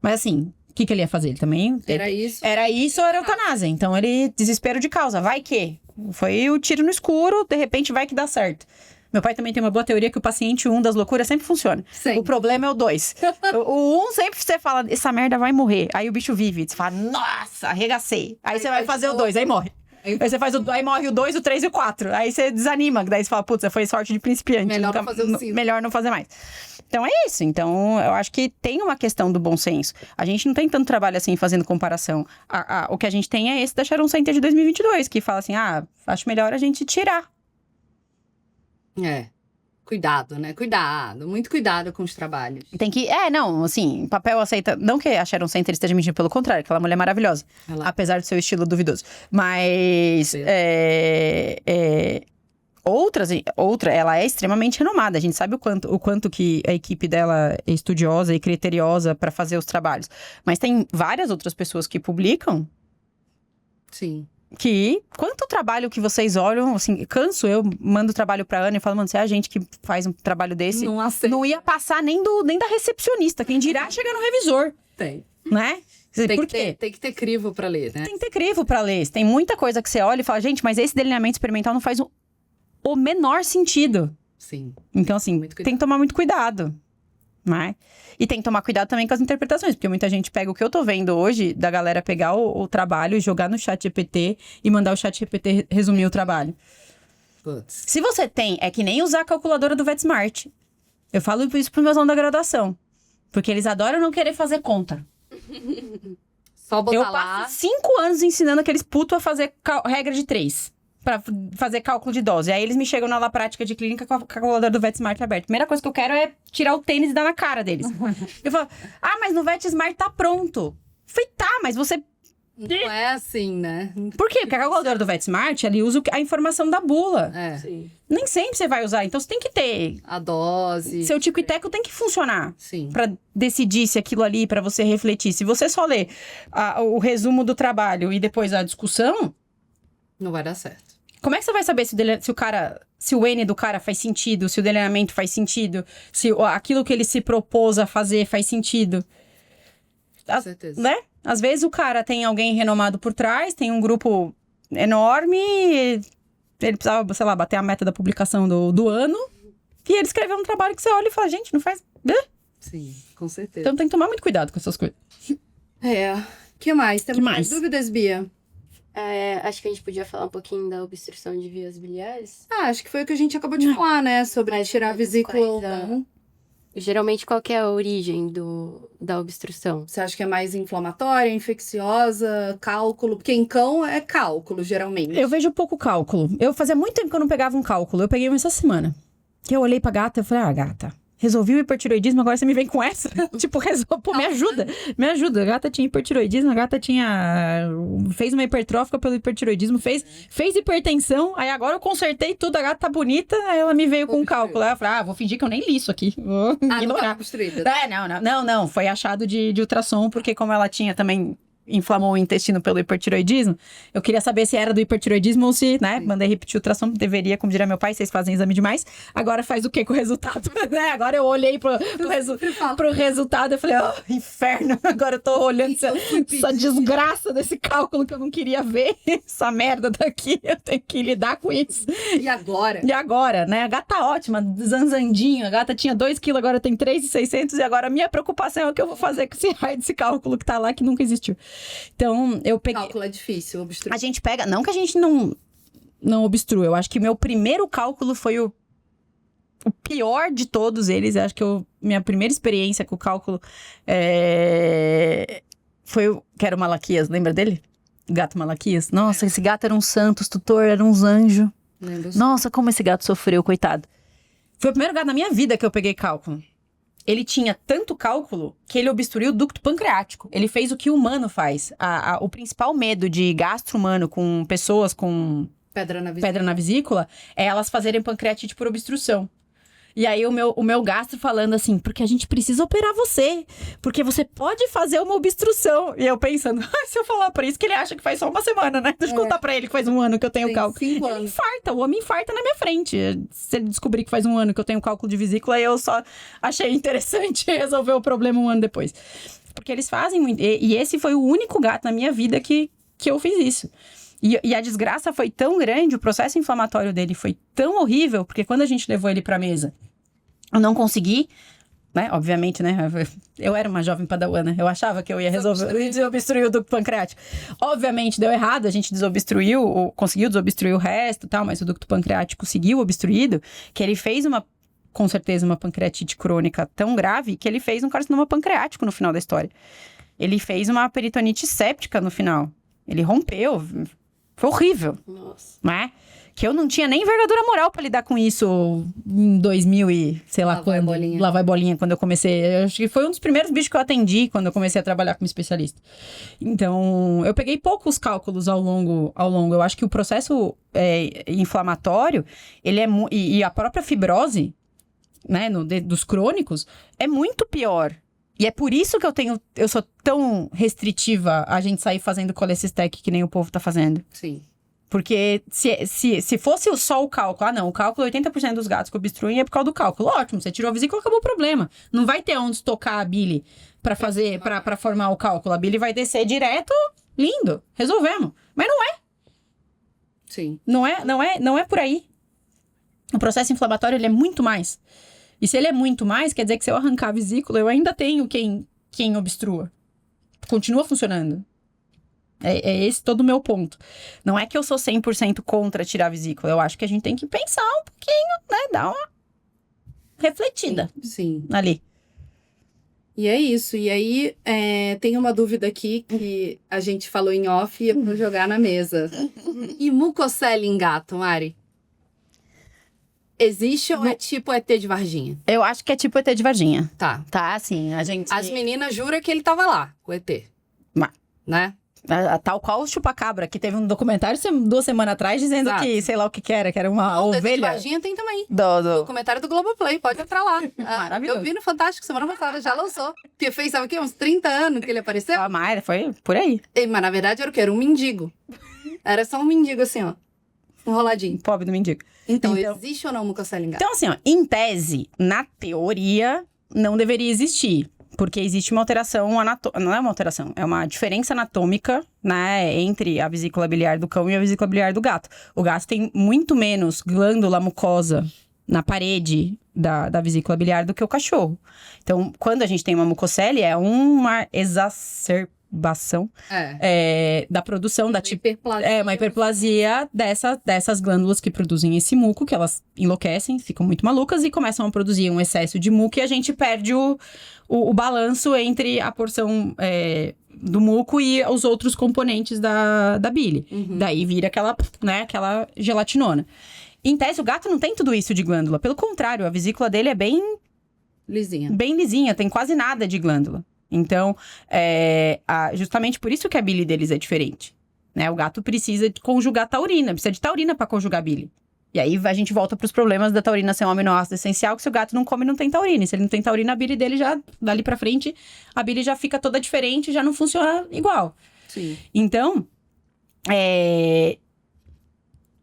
Mas assim, O que ele ia fazer? Ele também...
Era isso.
Era isso ou era eutanásia. Então, ele... Desespero de causa. Vai que... Foi o tiro no escuro, de repente vai que dá certo. Meu pai também tem uma boa teoria que o paciente 1 das loucuras sempre funciona.
Sim.
O problema é o 2. O 1 sempre você fala, essa merda vai morrer. Aí o bicho vive. Você fala, nossa, arregacei. Aí você vai fazer o 2, aí morre. Aí você faz aí morre o 2, o 3 e o 4. Aí você desanima. Daí você fala, putz, foi sorte de principiante.
Melhor não fazer o 5.
Melhor não fazer mais. Então é isso. Então eu acho que tem uma questão do bom senso. A gente não tem tanto trabalho assim fazendo comparação. O que a gente tem é esse da Sharon Center de 2022, que fala assim, acho melhor a gente tirar.
Cuidado, né? Cuidado. Muito cuidado com os trabalhos.
Tem que... não, assim, papel aceita... Não que a Sharon Center esteja mentindo, pelo contrário, aquela mulher maravilhosa. Apesar do seu estilo duvidoso. Mas... Outra, ela é extremamente renomada. A gente sabe o quanto que a equipe dela é estudiosa e criteriosa para fazer os trabalhos. Mas tem várias outras pessoas que publicam.
Sim.
Quanto trabalho que vocês olham, assim, canso, eu mando trabalho pra Ana e falo, mano, se é a gente que faz um trabalho desse, não ia passar nem da recepcionista, quem dirá chegar no revisor.
Tem.
Né? Por quê?
Tem que ter crivo pra ler, né?
Tem que ter crivo pra ler. Tem muita coisa que você olha e fala, gente, mas esse delineamento experimental não faz o menor sentido.
Sim.
Então, assim, tem que tomar muito cuidado. Né? E tem que tomar cuidado também com as interpretações, porque muita gente pega o que eu tô vendo hoje, da galera pegar o trabalho e jogar no ChatGPT e mandar o ChatGPT resumir o trabalho.
Putz.
Se você tem, é que nem usar a calculadora do VetSmart. Eu falo isso pros meus alunos da graduação, porque eles adoram não querer fazer conta.
Só botar
eu
lá.
passo 5 anos ensinando aqueles putos a fazer regra de 3. Pra fazer cálculo de dose. Aí eles me chegam na aula prática de clínica com a calculadora do VetSmart aberta. Primeira coisa que eu quero é tirar o tênis e dar na cara deles. Eu falo, mas no VetSmart tá pronto. Eu falei, mas você...
Não é assim, né?
Por quê? Porque a calculadora do VetSmart, ele usa a informação da bula.
Sim.
Nem sempre você vai usar. Então você tem que ter...
A dose.
Seu tico e teco tem que funcionar.
Sim.
Pra decidir se aquilo ali, pra você refletir. Se você só ler o resumo do trabalho e depois a discussão...
Não vai dar certo.
Como é que você vai saber se o N do cara faz sentido, se o delineamento faz sentido, se aquilo que ele se propôs a fazer faz sentido?
Com certeza.
Né? Às vezes o cara tem alguém renomado por trás, tem um grupo enorme, ele precisava, sei lá, bater a meta da publicação do ano, e ele escreveu um trabalho que você olha e fala, gente, não faz...
Sim, com certeza.
Então tem que tomar muito cuidado com essas coisas.
O que mais? Temos mais dúvidas, Bia?
Acho que a gente podia falar um pouquinho da obstrução de vias biliares.
Acho que foi o que a gente acabou de falar, né? Sobre tirar a vesícula ou não.
Geralmente, qual que é a origem da obstrução?
Você acha que é mais inflamatória, infecciosa, cálculo? Porque em cão é cálculo, geralmente.
Eu vejo pouco cálculo. Eu fazia muito tempo que eu não pegava um cálculo. Eu peguei um essa semana. Que eu olhei pra gata e falei, gata... Resolvi o hipertiroidismo, agora você me vem com essa? Tipo, me ajuda. Me ajuda. A gata tinha hipertiroidismo, a gata fez uma hipertrófica pelo hipertiroidismo, fez hipertensão, aí agora eu consertei tudo, a gata tá bonita, aí ela me veio com um cálculo. Aí eu falei, vou fingir que eu nem li isso aqui. Vou ignorar. Não. Foi achado de ultrassom, porque como ela tinha também... inflamou o intestino pelo hipertiroidismo, eu queria saber se era do hipertiroidismo ou se, né, mandei repetir o ultrassom, deveria, como diria meu pai, vocês fazem exame demais, agora faz o que com o resultado, né, agora eu olhei pro resultado, eu falei, inferno, agora eu tô olhando essa desgraça desse cálculo que eu não queria ver, essa merda daqui, eu tenho que lidar com isso.
E agora?
E agora, né, a gata tá ótima, zanzandinho, a gata tinha 2 quilos, agora tem 3,600, e agora a minha preocupação é o que eu vou fazer com esse raio desse cálculo que tá lá, que nunca existiu. Então, eu peguei...
Cálculo é difícil, obstruir.
A gente pega... Não que a gente não obstrua. Eu acho que o meu primeiro cálculo foi o pior de todos eles. Eu acho que minha primeira experiência com o cálculo foi que era o Malaquias. Lembra dele? O gato Malaquias. Nossa, esse gato era um santo, os tutor era uns anjos. Nossa, como esse gato sofreu, coitado. Foi o primeiro gato na minha vida que eu peguei cálculo. Ele tinha tanto cálculo que ele obstruiu o ducto pancreático. Ele fez o que o humano faz. O principal medo de gastro humano com pessoas com pedra na vesícula é elas fazerem pancreatite por obstrução. E aí o meu gastro falando assim, porque a gente precisa operar você, porque você pode fazer uma obstrução. E eu pensando, se eu falar pra isso, que ele acha que faz só uma semana, né? Deixa eu contar pra ele que faz 1 ano que eu tenho cálculo.
5 anos.
Ele infarta, o homem infarta na minha frente. Se ele descobrir que faz 1 ano que eu tenho cálculo de vesícula, eu só achei interessante resolver o problema 1 ano depois. Porque eles fazem muito. E esse foi o único gato na minha vida que eu fiz isso. E a desgraça foi tão grande, o processo inflamatório dele foi tão horrível, porque quando a gente levou ele pra mesa, eu não consegui, né? Obviamente, né? Eu era uma jovem padawana, eu achava que eu ia resolver, desobstruir o ducto pancreático. Obviamente deu errado, a gente conseguiu desobstruir o resto e tal, mas o ducto pancreático seguiu obstruído, que ele fez com certeza uma pancreatite crônica tão grave, que ele fez um carcinoma pancreático no final da história. Ele fez uma peritonite séptica no final. Ele rompeu. Foi horrível.
Nossa.
Né? Que eu não tinha nem envergadura moral pra lidar com isso em 2000 e sei lá quando. Lá vai bolinha, quando eu comecei. Eu acho que foi um dos primeiros bichos que eu atendi quando eu comecei a trabalhar como especialista. Então, eu peguei poucos cálculos ao longo. Eu acho que o processo inflamatório, ele e a própria fibrose, né, dos crônicos, é muito pior. E é por isso que eu sou tão restritiva a gente sair fazendo colecistec que nem o povo tá fazendo.
Sim.
Porque se fosse só o cálculo, não, o cálculo, 80% dos gatos que obstruem é por causa do cálculo. Ótimo, você tirou a vesícula, acabou o problema. Não vai ter onde estocar a bile pra formar o cálculo. A bile vai descer direto, lindo, resolvemos. Mas não é.
Sim.
Não é por aí. O processo inflamatório, ele é muito mais. E se ele é muito mais, quer dizer que se eu arrancar a vesícula, eu ainda tenho quem obstrua. Continua funcionando. É esse todo o meu ponto. Não é que eu sou 100% contra tirar a vesícula. Eu acho que a gente tem que pensar um pouquinho, né? Dar uma refletida.
Sim.
Ali.
E é isso. E aí, tem uma dúvida aqui que a gente falou em off e eu vou jogar na mesa. E mucocele em gato, Mari? Existe ou é tipo ET de Varginha?
Eu acho que é tipo ET de Varginha.
Tá.
Tá, assim, a gente...
As meninas juram que ele tava lá, o ET. Né?
Tal qual o chupacabra, que teve um documentário 2 semanas atrás dizendo
Exato.
que, sei lá o que era uma
Não,
ovelha.
ET de Varginha tem também.
Do...
Documentário do Globoplay, pode entrar lá.
Maravilhoso.
Eu vi no Fantástico semana passada, já lançou. Porque fez, sabe o quê? Uns 30 anos que ele apareceu.
A Mayra, foi por aí.
Mas na verdade era o quê? Era um mendigo. Era só um mendigo assim, ó. Enroladinho.
Pobre do mendigo.
Então, existe ou não mucocele em gato?
Então, assim, ó, em tese, na teoria, não deveria existir. Porque existe uma alteração não é uma alteração, é uma diferença anatômica, né, entre a vesícula biliar do cão e a vesícula biliar do gato. O gato tem muito menos glândula mucosa na parede da vesícula biliar do que o cachorro. Então, quando a gente tem uma mucocele, é uma exacerbação da produção da uma hiperplasia dessas glândulas que produzem esse muco, que elas enlouquecem, ficam muito malucas e começam a produzir um excesso de muco e a gente perde o balanço entre a porção do muco e os outros componentes da bile.
Uhum.
Daí vira aquela gelatinona. Em tese, o gato não tem tudo isso de glândula. Pelo contrário, a vesícula dele é bem lisinha, tem quase nada de glândula. Então, justamente por isso que a bile deles é diferente. Né? O gato precisa de conjugar taurina, precisa de taurina para conjugar a bile. E aí a gente volta para os problemas da taurina ser um aminoácido essencial, que se o gato não come, não tem taurina. E se ele não tem taurina, a bile dele já, dali para frente, a bile já fica toda diferente, já não funciona igual.
Sim.
Então,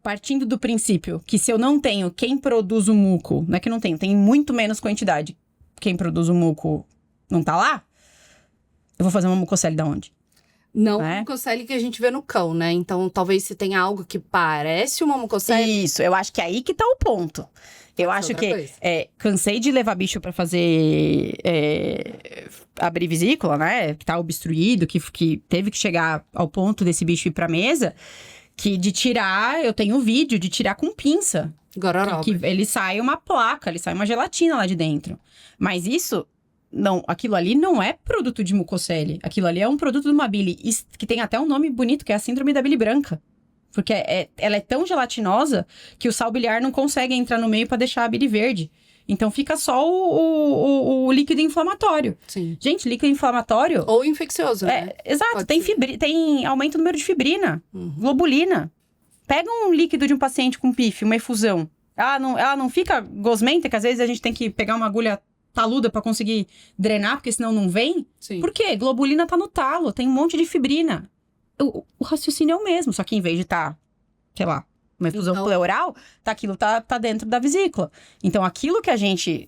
partindo do princípio que se eu não tenho quem produz o muco, não é que não tenho, tem muito menos quantidade. Quem produz o muco não tá lá, eu vou fazer uma mucocele da onde?
Não a mucocele que a gente vê no cão, né? Então, talvez se tenha algo que parece uma mucocele...
Isso, eu acho que é aí que tá o ponto. Eu acho que... cansei de levar bicho pra fazer... abrir vesícula, né? Que tá obstruído, que teve que chegar ao ponto desse bicho ir pra mesa. Que de tirar... Eu tenho vídeo de tirar com pinça.
Gororoba.
Que ele sai uma placa, ele sai uma gelatina lá de dentro. Mas isso... Não, aquilo ali não é produto de mucocele. Aquilo ali é um produto de uma bile que tem até um nome bonito, que é a síndrome da bile branca. Porque ela é tão gelatinosa que o sal biliar não consegue entrar no meio para deixar a bile verde. Então fica só o líquido inflamatório.
Sim.
Gente, líquido inflamatório...
Ou infeccioso, né?
Exato, tem aumento do número de fibrina, globulina. Pega um líquido de um paciente com PIF, uma efusão. Ela não fica gosmenta, que às vezes a gente tem que pegar uma agulha taluda pra conseguir drenar, porque senão não vem.
Sim.
Por quê? Globulina tá no talo, tem um monte de fibrina. O raciocínio é o mesmo, só que em vez de sei lá, uma efusão pleural, aquilo tá dentro da vesícula. Então, aquilo que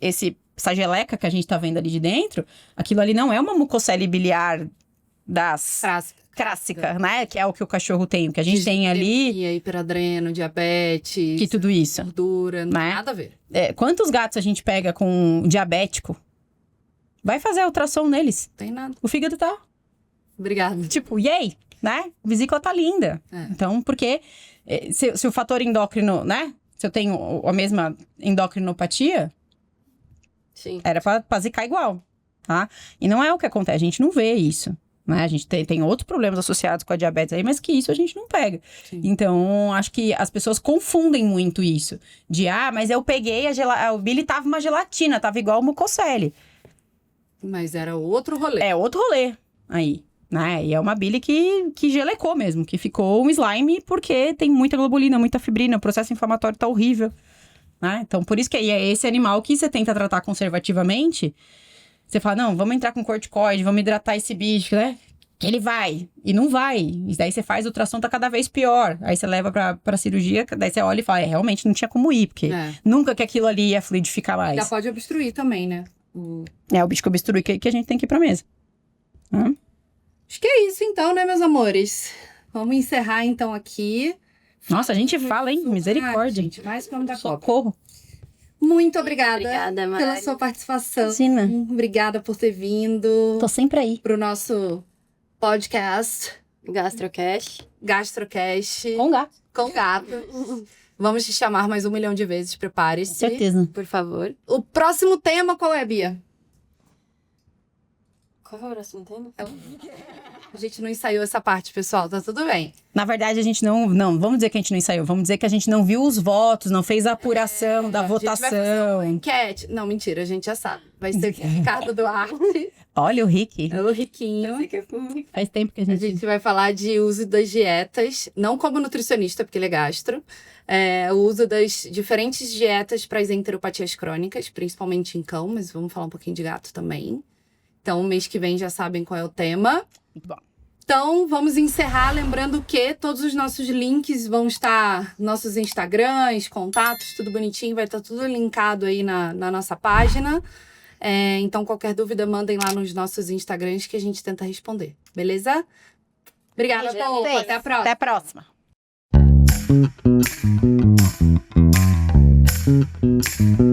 esse essa geleca que a gente tá vendo ali de dentro, aquilo ali não é uma mucosele biliar das... clássica, né? Que é o que o cachorro tem. O que a gente tem ali...
Hiperadreno, diabetes...
Que tudo isso.
Gordura, não tem
né?
nada a ver.
Quantos gatos a gente pega com diabético? Vai fazer a ultrassom neles.
Não tem nada.
O fígado tá...
Obrigada.
Tipo, yay! Né? A vesícula tá linda. Então, porque se o fator endócrino, né? Se eu tenho a mesma endocrinopatia...
Sim.
Era pra zicar igual, tá? E não é o que acontece. A gente não vê isso. Né? A gente tem outros problemas associados com a diabetes aí, mas que isso a gente não pega.
Sim.
Então, acho que as pessoas confundem muito isso. De, mas eu peguei o Billy tava uma gelatina, tava igual o mucosele.
Mas era outro rolê.
É outro rolê aí, né? E é uma Billy que gelecou mesmo, que ficou um slime porque tem muita globulina, muita fibrina, o processo inflamatório tá horrível. Né? Então, por isso que aí é esse animal que você tenta tratar conservativamente. Você fala, não, vamos entrar com corticoide, vamos hidratar esse bicho, né? Que ele vai. E não vai. E daí você faz, o ultrassom tá cada vez pior. Aí você leva pra cirurgia, daí você olha e fala, realmente não tinha como ir, porque nunca que aquilo ali ia fluidificar mais.
Já pode obstruir também, né?
O bicho que obstrui que a gente tem que ir pra mesa.
Acho que é isso então, né, meus amores? Vamos encerrar então aqui.
Nossa, a gente fala, hein? Misericórdia.
Gente, mais que o nome da Copa.
Socorro.
Muito obrigada,
Mari,
pela sua participação.
Imagina.
Obrigada por ter vindo.
Tô sempre aí.
Pro nosso podcast
Gastrocast.
Gastrocast.
Com gato.
Com gato. Vamos te chamar mais 1 milhão de vezes, prepare-se.
Certeza.
Por favor.
O próximo tema qual é, Bia?
Qual é o próximo tema?
A gente não ensaiou essa parte, pessoal, tá tudo bem.
Na verdade, a gente não... Não, vamos dizer que a gente não ensaiou. Vamos dizer que a gente não viu os votos, não fez a apuração da votação.
A gente vai fazer uma enquete. Não, mentira, a gente já sabe. Vai ser o Ricardo Duarte.
Olha o Rick.
O Riquinho.
Faz tempo que a
A
gente...
gente vai falar de uso das dietas, não como nutricionista, porque ele é gastro. O uso das diferentes dietas para as enteropatias crônicas, principalmente em cão, mas vamos falar um pouquinho de gato também. Então, mês que vem já sabem qual é o tema.
Muito bom.
Então, vamos encerrar lembrando que todos os nossos links vão estar, nossos Instagrams, contatos, tudo bonitinho, vai estar tudo linkado aí na nossa página. Então, qualquer dúvida, mandem lá nos nossos Instagrams que a gente tenta responder. Beleza? Obrigada, Paulo. Até a próxima.
Até a próxima.